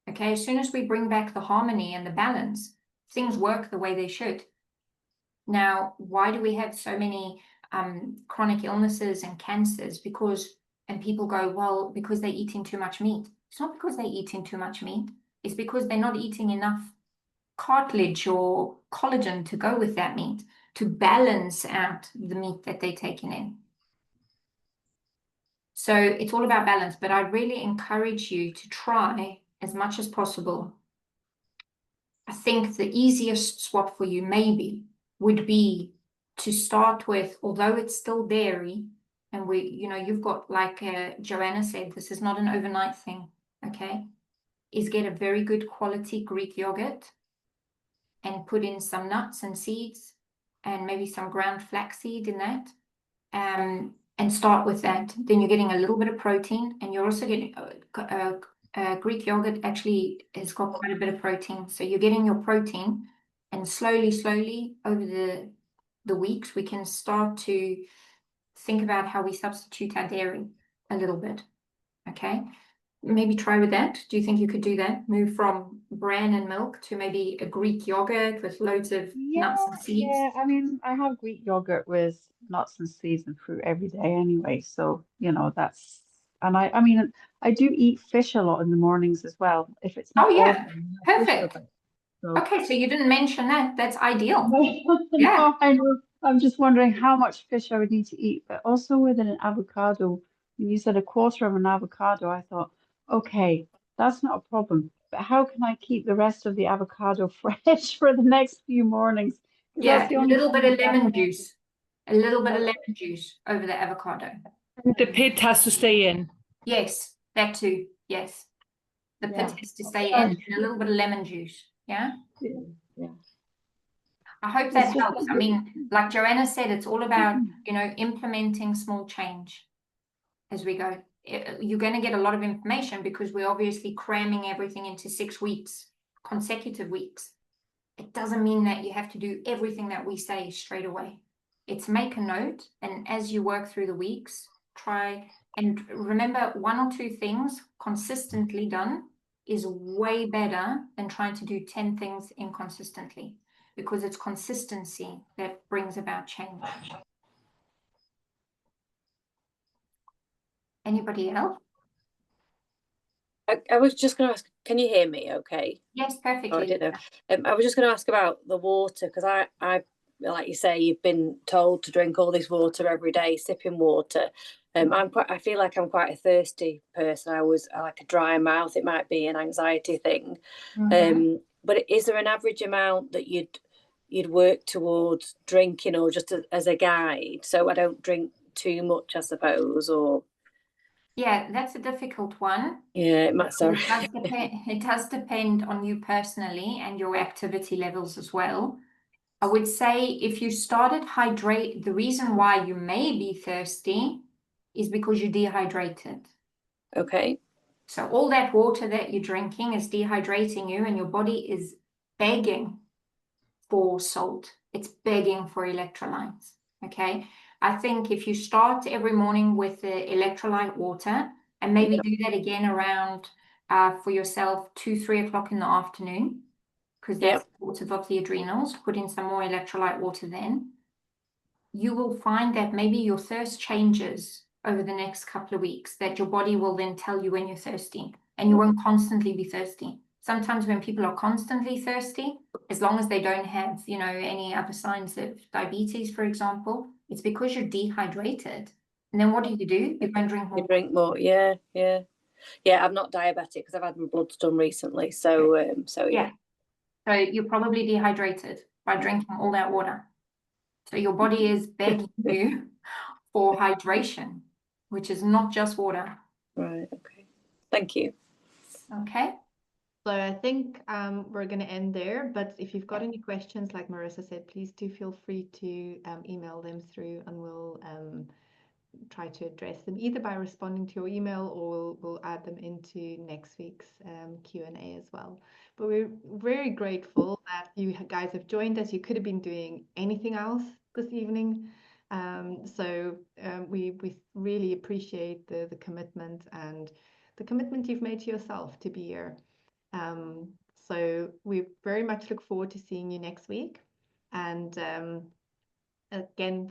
Okay, as soon as we bring back the harmony and the balance, things work the way they should. Now, why do we have so many chronic illnesses and cancers? And people go, well, because they're eating too much meat. It's not because they're eating too much meat. It's because they're not eating enough cartilage or collagen to go with that meat, to balance out the meat that they're taking in. So it's all about balance, but I really encourage you to try as much as possible. I think the easiest swap for you maybe would be to start with, although it's still dairy, and you've got, like Joanna said, this is not an overnight thing, okay, is get a very good quality Greek yogurt and put in some nuts and seeds and maybe some ground flaxseed in that, and start with that. Then you're getting a little bit of protein, and you're also getting Greek yogurt actually has got quite a bit of protein. So you're getting your protein, and slowly over the weeks, we can start to think about how we substitute our dairy a little bit. Okay, maybe try with that. Do you think you could do that? Move from bran and milk to maybe a Greek yogurt with loads of nuts and seeds? Yeah, I mean, I have Greek yogurt with nuts and seeds and fruit every day anyway. So, you know, that's, and I mean, I do eat fish a lot in the mornings as well. If it's not yeah, often, perfect. So. Okay, so you didn't mention that. That's ideal. Yeah. No, I know. I'm just wondering how much fish I would need to eat, but also with an avocado. When you said a quarter of an avocado, I thought, okay, that's not a problem. But how can I keep the rest of the avocado fresh for the next few mornings? Yeah, a little bit of lemon juice. A little bit of lemon juice over the avocado. The pit has to stay in. Yes, that too. Yes. The pit has to stay in, and a little bit of lemon juice. Yeah? Yeah. I hope that helps. I mean, like Joanna said, it's all about, implementing small change as we go. You're going to get a lot of information because we're obviously cramming everything into 6 weeks, consecutive weeks. It doesn't mean that you have to do everything that we say straight away. It's make a note, and as you work through the weeks, try and remember 1 or 2 things consistently done is way better than trying to do 10 things inconsistently, because it's consistency that brings about change. Anybody else? I was just going to ask, can you hear me okay? Yes, perfectly. Oh, I didn't know. I was just going to ask about the water, because I, like you say, you've been told to drink all this water every day, sipping water. I feel like I'm quite a thirsty person. I like a dry mouth. It might be an anxiety thing. But is there an average amount that you'd work towards drinking, or just as a guide, so I don't drink too much, I suppose, or? Yeah, that's a difficult one. Yeah, it might. Sorry. It does depend on you personally and your activity levels as well. I would say if you started the reason why you may be thirsty is because you're dehydrated. Okay. So all that water that you're drinking is dehydrating you, and your body is begging for salt. It's begging for electrolytes. Okay. I think if you start every morning with the electrolyte water, And maybe do that again around for yourself 2-3 o'clock in the afternoon, because that's supportive of the adrenals. Put in some more electrolyte water then. You will find that maybe your thirst changes over the next couple of weeks, that your body will then tell you when you're thirsty, and you won't constantly be thirsty. Sometimes when people are constantly thirsty, as long as they don't have, you know, any other signs of diabetes, for example, it's because you're dehydrated. And then what do? You go and drink more. You drink more, yeah. I'm not diabetic because I've had my bloods done recently, so yeah. So you're probably dehydrated by drinking all that water. So your body is begging you for hydration, which is not just water. Right, okay. Thank you. Okay. So I think we're going to end there, but if you've got any questions, like Marissa said, please do feel free to email them through, and we'll try to address them either by responding to your email, or we'll add them into next week's Q&A as well. But we're very grateful that you guys have joined us. You could have been doing anything else this evening. So we really appreciate the commitment and the commitment you've made to yourself to be here. So we very much look forward to seeing you next week. And again,